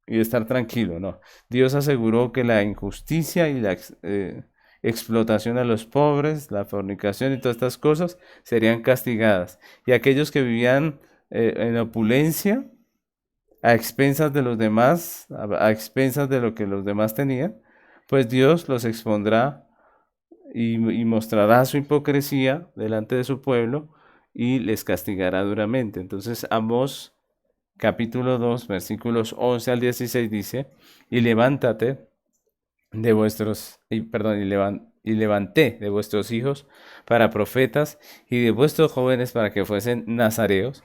estar tranquilo, no. Dios aseguró que la injusticia y la explotación a los pobres, la fornicación y todas estas cosas serían castigadas. Y aquellos que vivían en opulencia, a expensas de los demás, a expensas de lo que los demás tenían, pues Dios los expondrá y mostrará su hipocresía delante de su pueblo y les castigará duramente. Entonces, Amós capítulo 2 versículos 11 al 16 dice, y levántate de vuestros, y, perdón, y levanté de vuestros hijos para profetas y de vuestros jóvenes para que fuesen nazareos.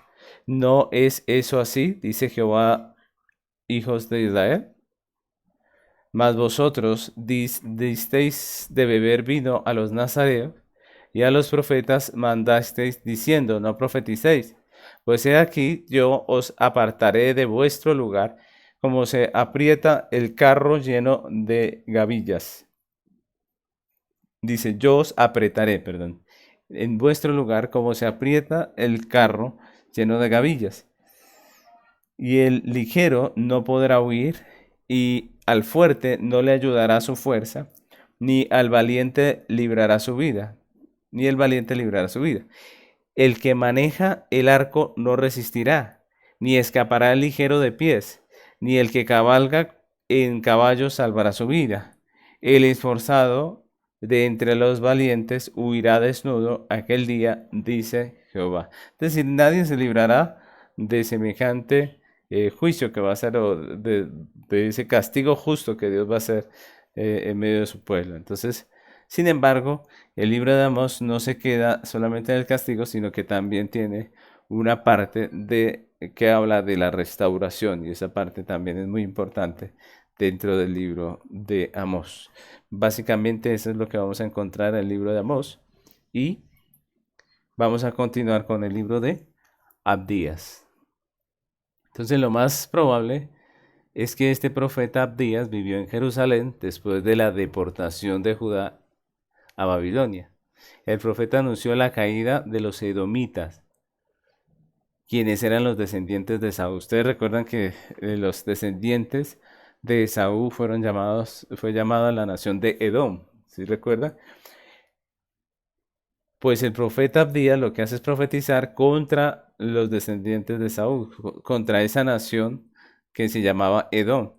¿No es eso así? Dice Jehová, hijos de Israel. Mas vosotros disteis de beber vino a los nazareos y a los profetas mandasteis diciendo, no profeticéis. Pues he aquí, yo os apartaré de vuestro lugar, como se aprieta el carro lleno de gavillas. Dice, yo os apretaré, perdón, en vuestro lugar, como se aprieta el carro lleno de gavillas. Y el ligero no podrá huir, y al fuerte no le ayudará su fuerza, ni al valiente librará su vida, ni el valiente librará su vida. El que maneja el arco no resistirá, ni escapará el ligero de pies, ni el que cabalga en caballo salvará su vida. El esforzado de entre los valientes huirá desnudo aquel día, dice Jehová. Es decir, nadie se librará de semejante juicio que va a ser, o de ese castigo justo que Dios va a hacer en medio de su pueblo. Entonces, sin embargo, el libro de Amós no se queda solamente en el castigo, sino que también tiene una parte que habla de la restauración, y esa parte también es muy importante dentro del libro de Amós. Básicamente eso es lo que vamos a encontrar en el libro de Amós, y vamos a continuar con el libro de Abdías. Entonces lo más probable es que este profeta Abdías vivió en Jerusalén después de la deportación de Judá a Babilonia. El profeta anunció la caída de los edomitas, quienes eran los descendientes de Esaú. Ustedes recuerdan que los descendientes de Esaú fue llamada la nación de Edom, ¿sí recuerdan? Pues el profeta Abdías lo que hace es profetizar contra los descendientes de Esaú, contra esa nación que se llamaba Edom.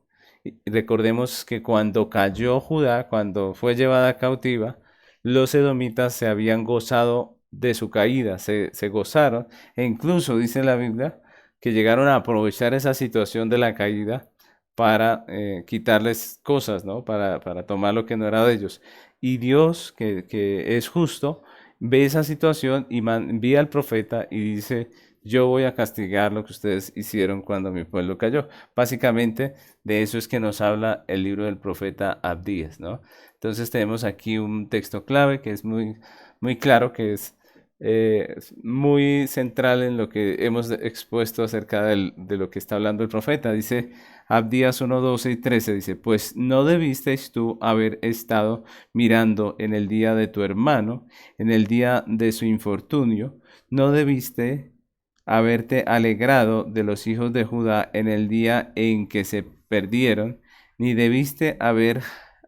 Y recordemos que cuando cayó Judá, cuando fue llevada cautiva, los edomitas se habían gozado de su caída, se gozaron, e incluso dice la Biblia que llegaron a aprovechar esa situación de la caída para quitarles cosas, ¿no? Para tomar lo que no era de ellos. Y Dios, que es justo, ve esa situación y envía al profeta y dice, yo voy a castigar lo que ustedes hicieron cuando mi pueblo cayó. Básicamente, de eso es que nos habla el libro del profeta Abdías, ¿no? Entonces tenemos aquí un texto clave que es muy claro, que es muy central en lo que hemos expuesto acerca de lo que está hablando el profeta. Dice Abdías 1, 12 y 13, dice, pues no debisteis tú haber estado mirando en el día de tu hermano, en el día de su infortunio, no debiste haberte alegrado de los hijos de Judá en el día en que se perdieron, ni debiste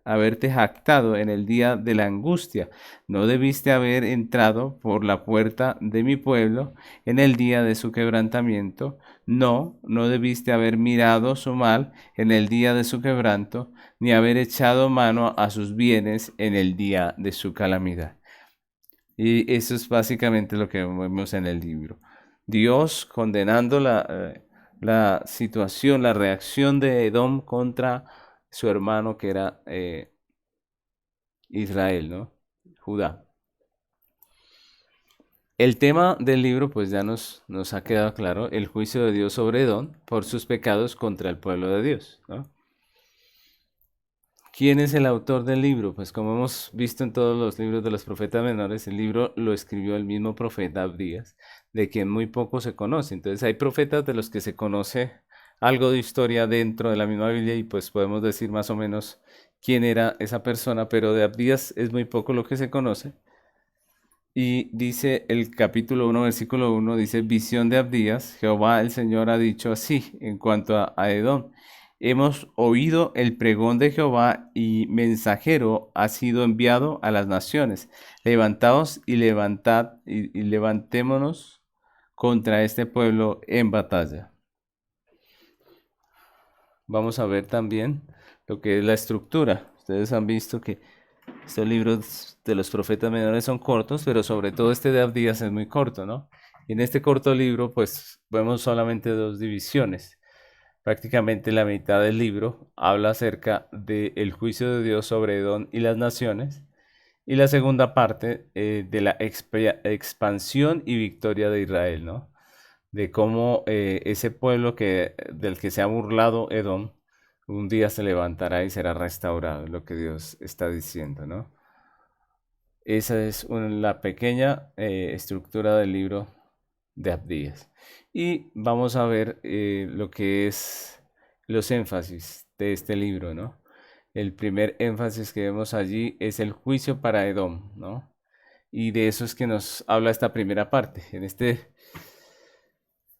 haberte jactado en el día de la angustia, no debiste haber entrado por la puerta de mi pueblo en el día de su quebrantamiento, no debiste haber mirado su mal en el día de su quebranto, ni haber echado mano a sus bienes en el día de su calamidad. Y eso es básicamente lo que vemos en el libro. Dios condenando la situación, la reacción de Edom contra su hermano que era Israel, ¿no? Judá. El tema del libro pues ya nos ha quedado claro, el juicio de Dios sobre Edom por sus pecados contra el pueblo de Dios, ¿no? ¿Quién es el autor del libro? Pues como hemos visto en todos los libros de los profetas menores, el libro lo escribió el mismo profeta Abdías, de quien muy poco se conoce. Entonces hay profetas de los que se conoce algo de historia dentro de la misma Biblia y pues podemos decir más o menos quién era esa persona, pero de Abdías es muy poco lo que se conoce. Y dice el capítulo 1, versículo 1, dice, visión de Abdías, Jehová el Señor ha dicho así en cuanto a Edom. Hemos oído el pregón de Jehová y mensajero ha sido enviado a las naciones. Levantaos y y levantémonos contra este pueblo en batalla. Vamos a ver también lo que es la estructura. Ustedes han visto que estos libros de los profetas menores son cortos, pero sobre todo este de Abdías es muy corto, ¿no? Y en este corto libro, pues vemos solamente dos divisiones. Prácticamente la mitad del libro habla acerca del juicio de Dios sobre Edom y las naciones, y la segunda parte de la expansión y victoria de Israel, ¿no? De cómo ese pueblo del que se ha burlado Edom, un día se levantará y será restaurado, lo que Dios está diciendo, ¿no? Esa es la pequeña estructura del libro de Abdías. Y vamos a ver lo que es los énfasis de este libro, ¿no? El primer énfasis que vemos allí es el juicio para Edom, ¿no? Y de eso es que nos habla esta primera parte. En este,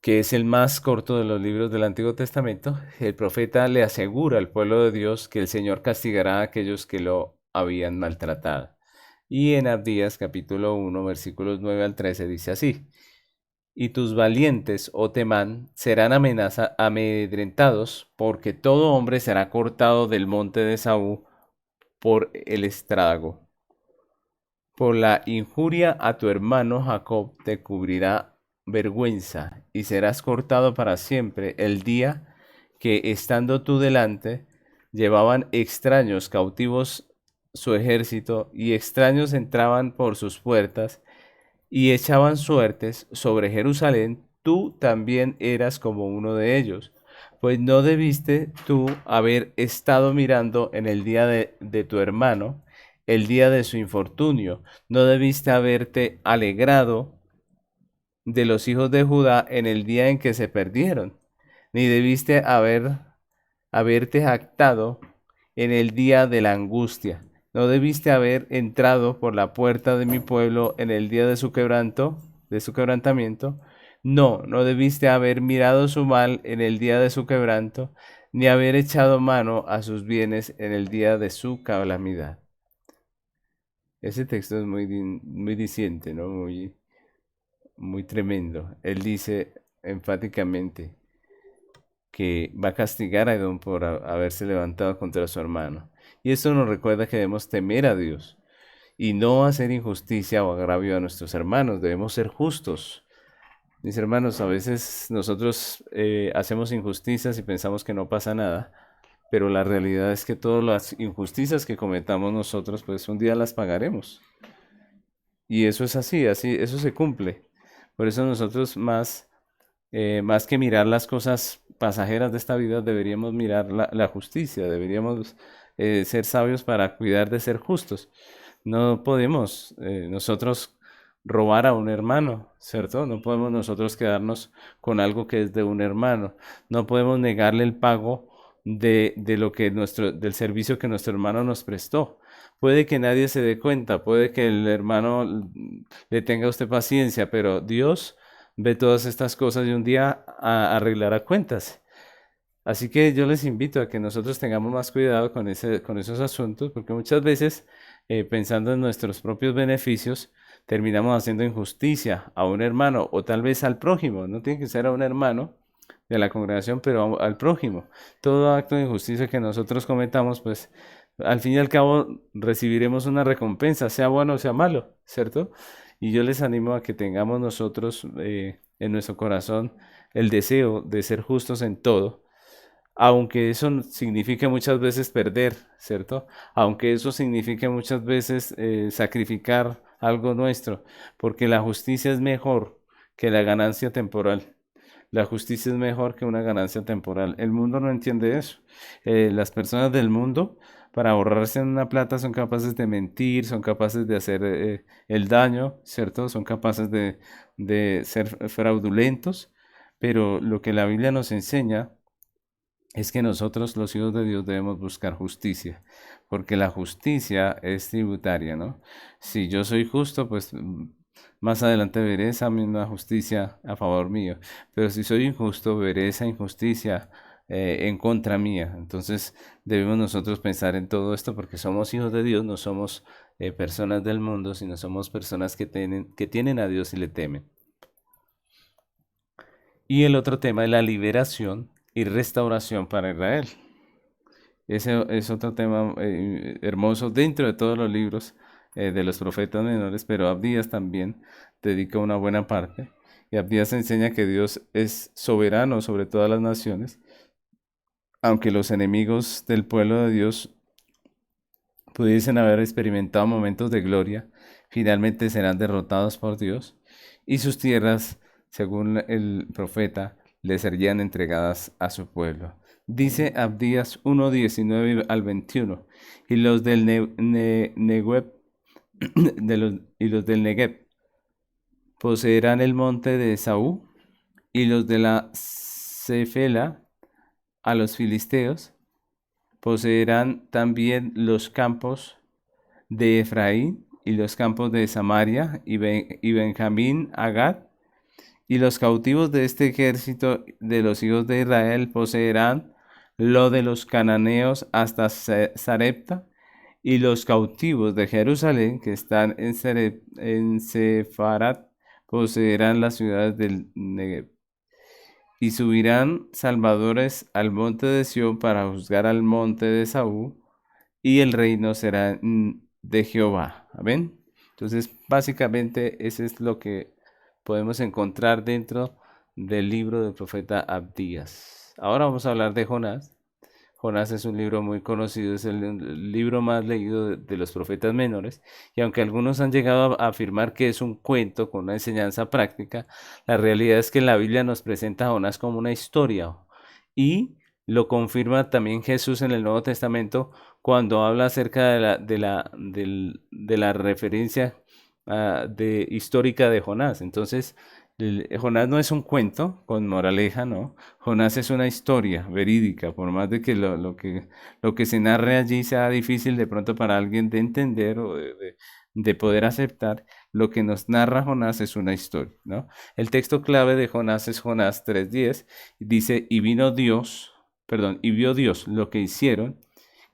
que es el más corto de los libros del Antiguo Testamento, el profeta le asegura al pueblo de Dios que el Señor castigará a aquellos que lo habían maltratado. Y en Abdías capítulo 1, versículos 9 al 13 dice así, y tus valientes, oh Temán, serán amedrentados, porque todo hombre será cortado del monte de Saúl por el estrago. Por la injuria a tu hermano Jacob te cubrirá vergüenza, y serás cortado para siempre el día que, estando tú delante, llevaban extraños cautivos su ejército, y extraños entraban por sus puertas, y echaban suertes sobre Jerusalén, tú también eras como uno de ellos, pues no debiste tú haber estado mirando en el día de tu hermano, el día de su infortunio, no debiste haberte alegrado de los hijos de Judá en el día en que se perdieron, ni debiste haberte jactado en el día de la angustia. No debiste haber entrado por la puerta de mi pueblo en el día de su de su quebrantamiento. No debiste haber mirado su mal en el día de su quebranto, ni haber echado mano a sus bienes en el día de su calamidad. Ese texto es muy diciente, ¿no? Muy tremendo. Él dice enfáticamente que va a castigar a Edom por haberse levantado contra su hermano. Y esto nos recuerda que debemos temer a Dios y no hacer injusticia o agravio a nuestros hermanos. Debemos ser justos. Mis hermanos, a veces nosotros hacemos injusticias y pensamos que no pasa nada, pero la realidad es que todas las injusticias que cometamos nosotros, pues un día las pagaremos. Y eso es así, así, eso se cumple. Por eso nosotros más que mirar las cosas pasajeras de esta vida, deberíamos mirar la justicia, deberíamos ser sabios para cuidar de ser justos. No podemos nosotros robar a un hermano, ¿cierto? No podemos nosotros quedarnos con algo que es de un hermano. No podemos negarle el pago de lo que del servicio que nuestro hermano nos prestó. Puede que nadie se dé cuenta, puede que el hermano le tenga a usted paciencia, pero Dios ve todas estas cosas y un día arreglará cuentas. Así que yo les invito a que nosotros tengamos más cuidado con esos asuntos, porque muchas veces, pensando en nuestros propios beneficios, terminamos haciendo injusticia a un hermano o tal vez al prójimo. No tiene que ser a un hermano de la congregación, pero al prójimo. Todo acto de injusticia que nosotros cometamos, pues al fin y al cabo recibiremos una recompensa, sea bueno o sea malo, ¿cierto? Y yo les animo a que tengamos nosotros en nuestro corazón el deseo de ser justos en todo, aunque eso signifique muchas veces perder, ¿cierto? Aunque eso signifique muchas veces sacrificar algo nuestro, porque la justicia es mejor que la ganancia temporal. La justicia es mejor que una ganancia temporal. El mundo no entiende eso. Las personas del mundo, para ahorrarse una plata, son capaces de mentir, son capaces de hacer el daño, ¿cierto? Son capaces de ser fraudulentos, pero lo que la Biblia nos enseña es que nosotros, los hijos de Dios, debemos buscar justicia, porque la justicia es tributaria, ¿no? Si yo soy justo, pues más adelante veré esa misma justicia a favor mío, pero si soy injusto, veré esa injusticia en contra mía. Entonces debemos nosotros pensar en todo esto porque somos hijos de Dios, no somos personas del mundo, sino somos personas que tienen a Dios y le temen. Y el otro tema es la liberación y restauración para Israel. Ese es otro tema hermoso dentro de todos los libros de los profetas menores, pero Abdías también dedica una buena parte. Y Abdías enseña que Dios es soberano sobre todas las naciones, aunque los enemigos del pueblo de Dios pudiesen haber experimentado momentos de gloria, finalmente serán derrotados por Dios y sus tierras, según el profeta, le serían entregadas a su pueblo. Dice Abdías 1:19 al 21, y los del Negev, y los del Negev poseerán el monte de Esaú, y los de la Cefela a los filisteos poseerán también los campos de Efraín y los campos de Samaria y Benjamín a Gad, y los cautivos de este ejército de los hijos de Israel poseerán lo de los cananeos hasta Sarepta, y los cautivos de Jerusalén que están en Sefarat poseerán las ciudades del Negev. Y subirán salvadores al monte de Sión para juzgar al monte de Saúl, y el reino será de Jehová. Amén. Entonces, básicamente, eso es lo que podemos encontrar dentro del libro del profeta Abdías. Ahora vamos a hablar de Jonás. Jonás es un libro muy conocido, es el libro más leído de los profetas menores, y aunque algunos han llegado a afirmar que es un cuento con una enseñanza práctica, la realidad es que la Biblia nos presenta a Jonás como una historia, y lo confirma también Jesús en el Nuevo Testamento cuando habla acerca de la referencia histórica de Jonás. Entonces, Jonás no es un cuento con moraleja, ¿no? Jonás es una historia verídica, por más de que lo que se narre allí sea difícil de pronto para alguien de entender o de poder aceptar, lo que nos narra Jonás es una historia, ¿no? El texto clave de Jonás es Jonás 3:10, dice, y vio Dios lo que hicieron,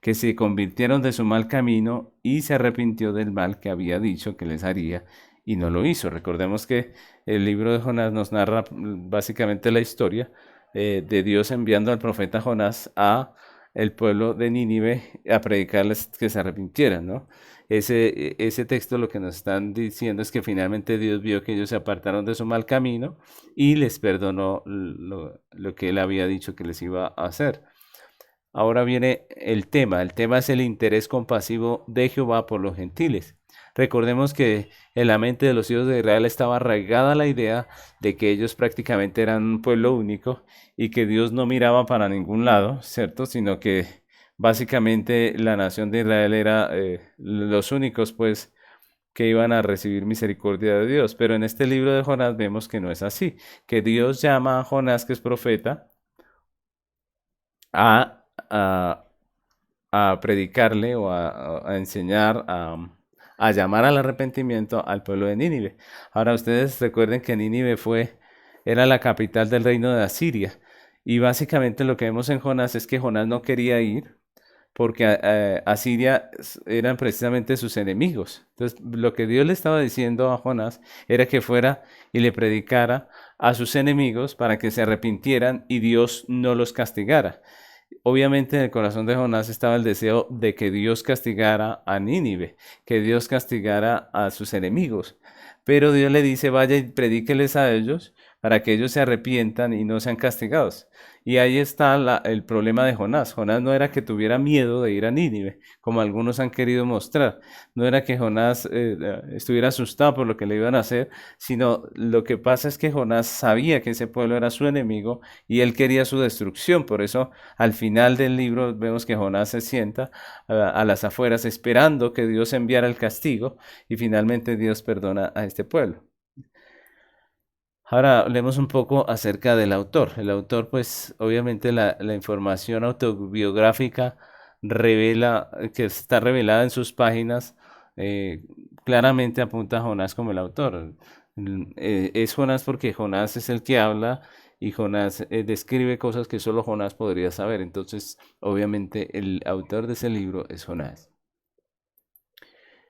que se convirtieron de su mal camino y se arrepintió del mal que había dicho que les haría y no lo hizo. Recordemos que el libro de Jonás nos narra básicamente la historia de Dios enviando al profeta Jonás a el pueblo de Nínive a predicarles que se arrepintieran, ¿no? Ese texto lo que nos están diciendo es que finalmente Dios vio que ellos se apartaron de su mal camino y les perdonó lo que él había dicho que les iba a hacer. Ahora viene el tema es el interés compasivo de Jehová por los gentiles. Recordemos que en la mente de los hijos de Israel estaba arraigada la idea de que ellos prácticamente eran un pueblo único y que Dios no miraba para ningún lado, ¿cierto? Sino que básicamente la nación de Israel era los únicos, pues, que iban a recibir misericordia de Dios. Pero en este libro de Jonás vemos que no es así, que Dios llama a Jonás, que es profeta, a, a, a predicarle o a enseñar, a llamar al arrepentimiento al pueblo de Nínive. Ahora ustedes recuerden que Nínive era la capital del reino de Asiria. Y básicamente lo que vemos en Jonás es que Jonás no quería ir porque Asiria eran precisamente sus enemigos. Entonces, lo que Dios le estaba diciendo a Jonás era que fuera y le predicara a sus enemigos para que se arrepintieran y Dios no los castigara. Obviamente en el corazón de Jonás estaba el deseo de que Dios castigara a Nínive, que Dios castigara a sus enemigos. Pero Dios le dice, vaya y predíqueles a ellos para que ellos se arrepientan y no sean castigados. Y ahí está el problema de Jonás. Jonás no era que tuviera miedo de ir a Nínive, como algunos han querido mostrar. No era que Jonás estuviera asustado por lo que le iban a hacer, sino lo que pasa es que Jonás sabía que ese pueblo era su enemigo y él quería su destrucción. Por eso al final del libro vemos que Jonás se sienta a las afueras esperando que Dios enviara el castigo y finalmente Dios perdona a este pueblo. Ahora hablemos un poco acerca del autor. El autor, pues obviamente la información autobiográfica revela, que está revelada en sus páginas, eh, claramente apunta a Jonás como el autor. Es Jonás porque Jonás es el que habla y Jonás describe cosas que solo Jonás podría saber. Entonces, obviamente, el autor de ese libro es Jonás.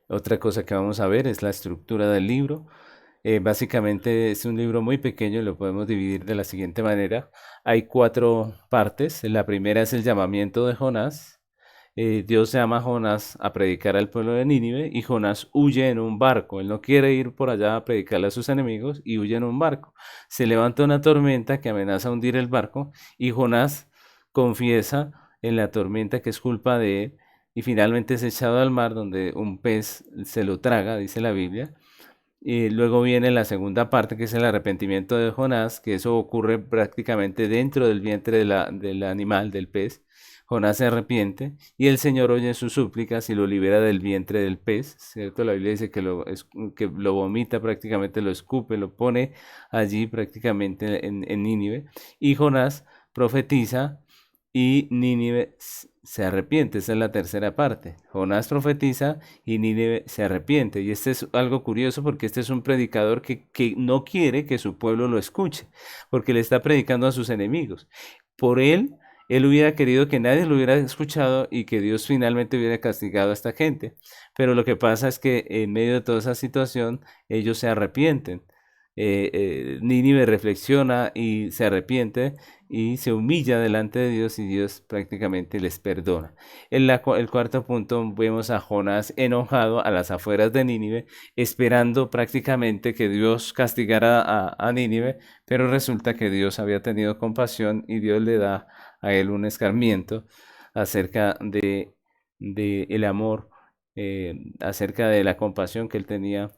Otra cosa que vamos a ver es la estructura del libro. Básicamente es un libro muy pequeño y lo podemos dividir de la siguiente manera. Hay 4 partes. La primera es el llamamiento de Jonás. Dios llama a Jonás a predicar al pueblo de Nínive y Jonás huye en un barco. Él no quiere ir por allá a predicarle a sus enemigos y huye en un barco. Se levanta una tormenta que amenaza hundir el barco y Jonás confiesa en la tormenta que es culpa de él y finalmente es echado al mar donde un pez se lo traga, dice la Biblia. Y luego viene la segunda parte, que es el arrepentimiento de Jonás, que eso ocurre prácticamente dentro del vientre del animal, del pez. Jonás se arrepiente y el Señor oye sus súplicas y lo libera del vientre del pez, ¿cierto? La Biblia dice que lo vomita prácticamente, lo escupe, lo pone allí prácticamente en Nínive. Y Jonás profetiza y Nínive se arrepiente. Esa es la tercera parte. Jonás profetiza y Nínive se arrepiente. Y este es algo curioso porque este es un predicador que no quiere que su pueblo lo escuche, porque le está predicando a sus enemigos. Por él hubiera querido que nadie lo hubiera escuchado y que Dios finalmente hubiera castigado a esta gente. Pero lo que pasa es que en medio de toda esa situación, ellos se arrepienten. Nínive reflexiona y se arrepiente y se humilla delante de Dios y Dios prácticamente les perdona. El cuarto punto vemos a Jonás enojado a las afueras de Nínive, esperando prácticamente que Dios castigara a Nínive, pero resulta que Dios había tenido compasión y Dios le da a él un escarmiento acerca de el amor, acerca de la compasión que él tenía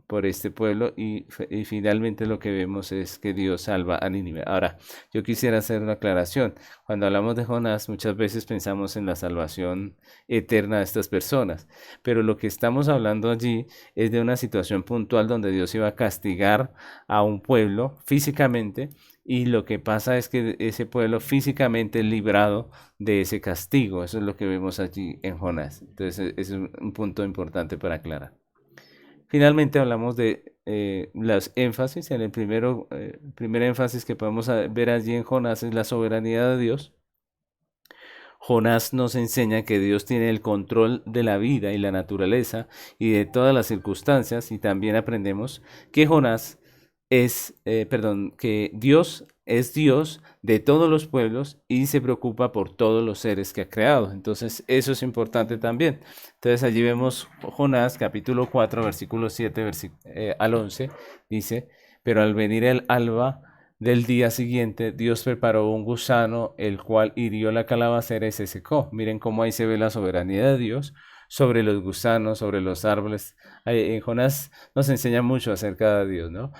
por este pueblo y finalmente lo que vemos es que Dios salva a Nínive. Ahora, yo quisiera hacer una aclaración. Cuando hablamos de Jonás, muchas veces pensamos en la salvación eterna de estas personas, pero lo que estamos hablando allí es de una situación puntual donde Dios iba a castigar a un pueblo físicamente y lo que pasa es que ese pueblo físicamente es librado de ese castigo. Eso es lo que vemos allí en Jonás. Entonces, es un punto importante para aclarar. Finalmente hablamos de las énfasis. En el primer énfasis que podemos ver allí en Jonás es la soberanía de Dios. Jonás nos enseña que Dios tiene el control de la vida y la naturaleza y de todas las circunstancias y también aprendemos que Jonás que Dios es Dios de todos los pueblos y se preocupa por todos los seres que ha creado. Entonces, eso es importante también. Entonces, allí vemos Jonás, capítulo 4, versículo 7 al 11, dice, pero al venir el alba del día siguiente, Dios preparó un gusano, el cual hirió la calabacera y se secó. Miren cómo ahí se ve la soberanía de Dios sobre los gusanos, sobre los árboles. En Jonás nos enseña mucho acerca de Dios, ¿no?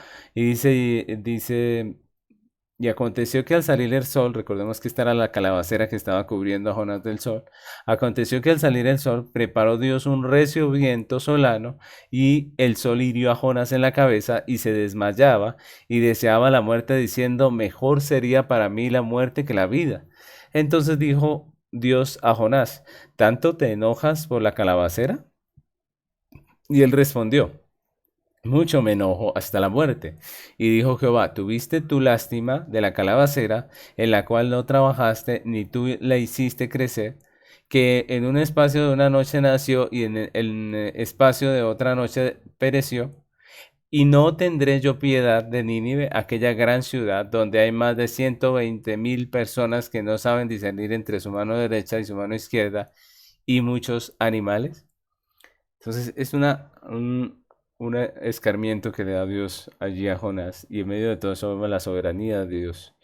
Y aconteció que al salir el sol, recordemos que esta era la calabacera que estaba cubriendo a Jonás del sol, aconteció que al salir el sol preparó Dios un recio viento solano y el sol hirió a Jonás en la cabeza y se desmayaba y deseaba la muerte diciendo, mejor sería para mí la muerte que la vida. Entonces dijo Dios a Jonás, ¿tanto te enojas por la calabacera? Y él respondió, mucho me enojo hasta la muerte. Y dijo Jehová, tuviste tu lástima de la calabacera, en la cual no trabajaste, ni tú la hiciste crecer, que en un espacio de una noche nació y en el espacio de otra noche pereció. Y no tendré yo piedad de Nínive, aquella gran ciudad donde hay más de 120,000 personas que no saben discernir entre su mano derecha y su mano izquierda, y muchos animales. Entonces es un escarmiento que le da Dios allí a Jonás y en medio de todo eso vemos la soberanía de Dios.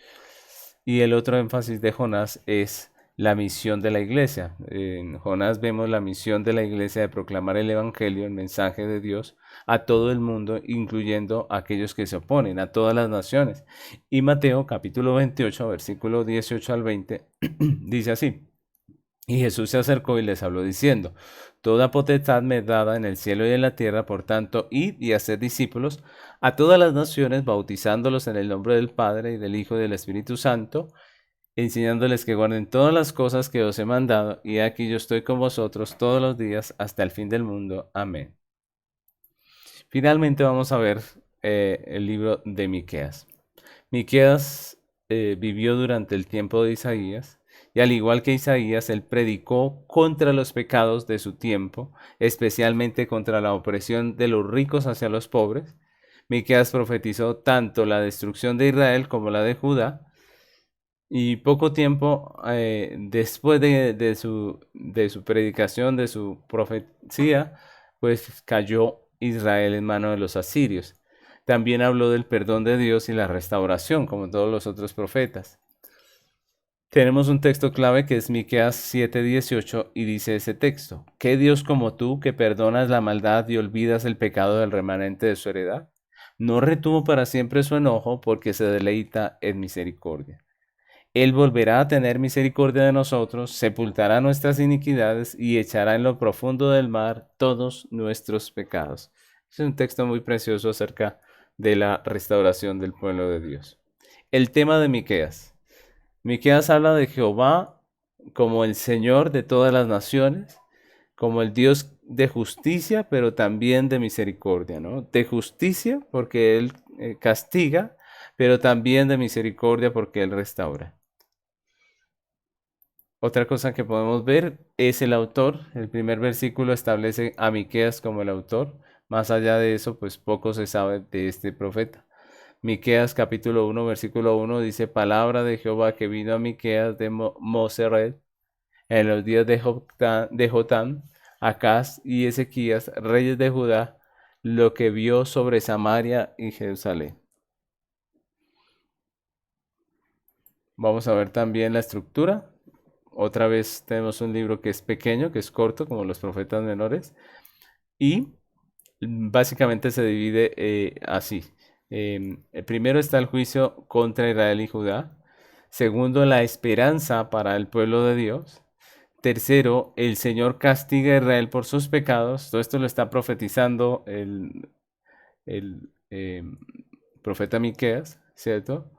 Y el otro énfasis de Jonás es la misión de la iglesia. En Jonás vemos la misión de la iglesia de proclamar el evangelio, el mensaje de Dios a todo el mundo, incluyendo a aquellos que se oponen, a todas las naciones. Y Mateo capítulo 28, versículo 18 al 20, dice así. Y Jesús se acercó y les habló diciendo, Toda potestad me es dada en el cielo y en la tierra, por tanto, id y haced discípulos a todas las naciones, bautizándolos en el nombre del Padre y del Hijo y del Espíritu Santo, enseñándoles que guarden todas las cosas que os he mandado, y aquí yo estoy con vosotros todos los días hasta el fin del mundo. Amén. Finalmente vamos a ver el libro de Miqueas. Miqueas vivió durante el tiempo de Isaías y al igual que Isaías, él predicó contra los pecados de su tiempo, especialmente contra la opresión de los ricos hacia los pobres. Miqueas profetizó tanto la destrucción de Israel como la de Judá y poco tiempo después de su predicación, de su profecía, pues cayó Israel en manos de los asirios. También habló del perdón de Dios y la restauración, como todos los otros profetas. Tenemos un texto clave que es Miqueas 7:18 y dice ese texto: ¿Qué Dios como tú que perdonas la maldad y olvidas el pecado del remanente de su heredad? No retuvo para siempre su enojo porque se deleita en misericordia. Él volverá a tener misericordia de nosotros, sepultará nuestras iniquidades y echará en lo profundo del mar todos nuestros pecados. Es un texto muy precioso acerca de la restauración del pueblo de Dios. El tema de Miqueas. Miqueas habla de Jehová como el Señor de todas las naciones, como el Dios de justicia, pero también de misericordia, ¿no? De justicia porque Él castiga, pero también de misericordia porque Él restaura. Otra cosa que podemos ver es el autor. El primer versículo establece a Miqueas como el autor. Más allá de eso, pues poco se sabe de este profeta. Miqueas capítulo 1, versículo 1 dice, palabra de Jehová que vino a Miqueas de Moseret en los días de Jotam, Acaz y Ezequías, reyes de Judá, lo que vio sobre Samaria y Jerusalén. Vamos a ver también la estructura. Otra vez tenemos un libro que es pequeño, que es corto, como los profetas menores, y básicamente se divide así. Primero está el juicio contra Israel y Judá. Segundo, la esperanza para el pueblo de Dios. Tercero, el Señor castiga a Israel por sus pecados. Todo esto lo está profetizando el profeta Miqueas, ¿cierto?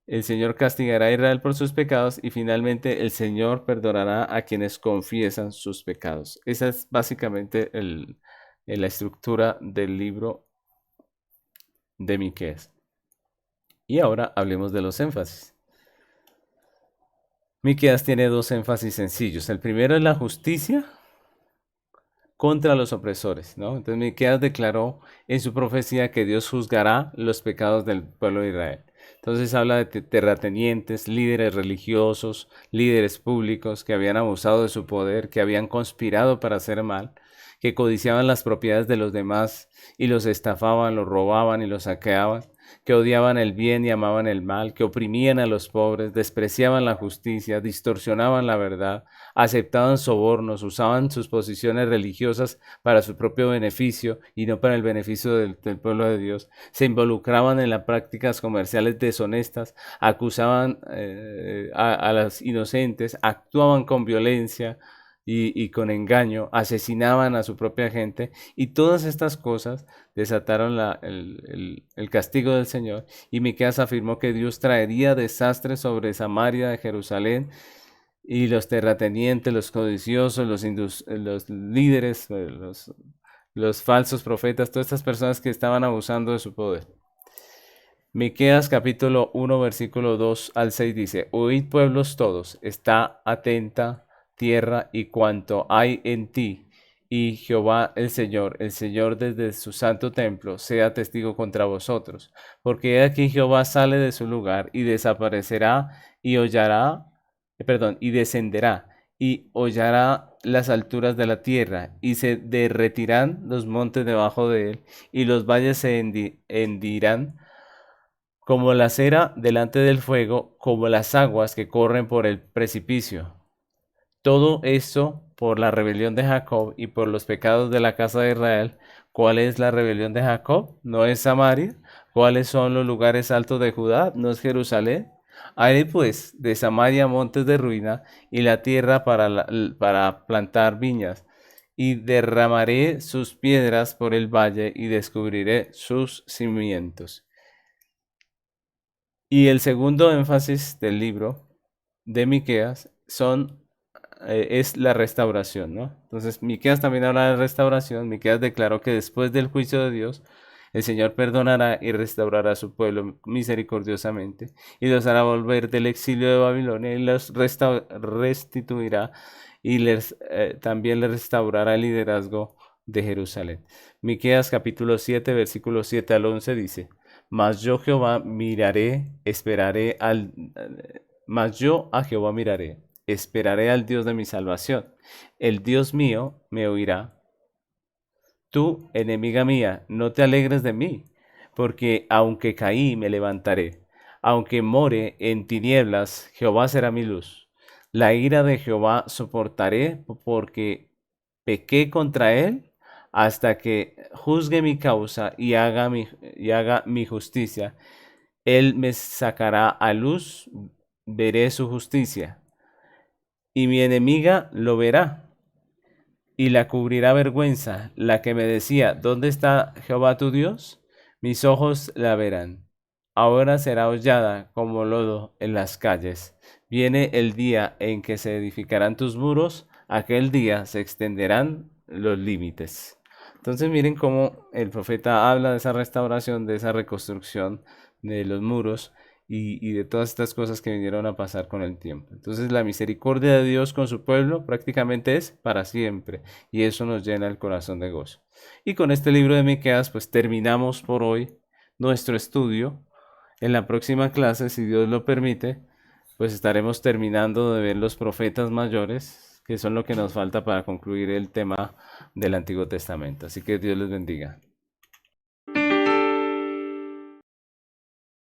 El Señor castigará a Israel por sus pecados y finalmente el Señor perdonará a quienes confiesan sus pecados. Esa es básicamente la estructura del libro de Miqueas. Y ahora hablemos de los énfasis. Miqueas tiene dos énfasis sencillos. El primero es la justicia contra los opresores, ¿no? Entonces Miqueas declaró en su profecía que Dios juzgará los pecados del pueblo de Israel. Entonces habla de terratenientes, líderes religiosos, líderes públicos que habían abusado de su poder, que habían conspirado para hacer mal, que codiciaban las propiedades de los demás y los estafaban, los robaban y los saqueaban, que odiaban el bien y amaban el mal, que oprimían a los pobres, despreciaban la justicia, distorsionaban la verdad, aceptaban sobornos, usaban sus posiciones religiosas para su propio beneficio y no para el beneficio del pueblo de Dios, se involucraban en las prácticas comerciales deshonestas, acusaban a las inocentes, actuaban con violencia y con engaño, asesinaban a su propia gente y todas estas cosas desataron el castigo del Señor, y Miqueas afirmó que Dios traería desastres sobre Samaria de Jerusalén y los terratenientes, los codiciosos, los líderes, los falsos profetas, todas estas personas que estaban abusando de su poder. Miqueas capítulo 1 versículo 2 al 6 dice: Oíd pueblos todos, está atenta tierra y cuanto hay en ti, y Jehová el Señor desde su santo templo, sea testigo contra vosotros. Porque he aquí Jehová sale de su lugar y desaparecerá y hollará, y descenderá y hollará las alturas de la tierra, y se derretirán los montes debajo de él, y los valles se hendirán como la cera delante del fuego, como las aguas que corren por el precipicio. Todo esto por la rebelión de Jacob y por los pecados de la casa de Israel. ¿Cuál es la rebelión de Jacob? ¿No es Samaria? ¿Cuáles son los lugares altos de Judá? ¿No es Jerusalén? Haré pues de Samaria montes de ruina y la tierra para plantar viñas, y derramaré sus piedras por el valle y descubriré sus cimientos. Y el segundo énfasis del libro de Miqueas es la restauración, ¿no? Entonces, Miqueas también habla de restauración. Miqueas declaró que después del juicio de Dios, el Señor perdonará y restaurará a su pueblo misericordiosamente y los hará volver del exilio de Babilonia y los restituirá y también les restaurará el liderazgo de Jerusalén. Miqueas capítulo 7, versículos 7 al 11 dice: Mas yo Jehová miraré, mas yo a Jehová miraré, esperaré al Dios de mi salvación. El Dios mío me oirá. Tú, enemiga mía, no te alegres de mí, porque aunque caí, me levantaré. Aunque more en tinieblas, Jehová será mi luz. La ira de Jehová soportaré, porque pequé contra él, hasta que juzgue mi causa y haga mi justicia. Él me sacará a luz, veré su justicia, y mi enemiga lo verá y la cubrirá vergüenza, la que me decía: ¿dónde está Jehová tu Dios? Mis ojos la verán. Ahora será hollada como lodo en las calles. Viene el día en que se edificarán tus muros, aquel día se extenderán los límites. Entonces miren cómo el profeta habla de esa restauración, de esa reconstrucción de los muros y de todas estas cosas que vinieron a pasar con el tiempo. Entonces la misericordia de Dios con su pueblo prácticamente es para siempre, y eso nos llena el corazón de gozo. Y con este libro de Miqueas pues terminamos por hoy nuestro estudio. En la próxima clase, si Dios lo permite, pues estaremos terminando de ver los profetas mayores, que son lo que nos falta para concluir el tema del Antiguo Testamento. Así que Dios les bendiga.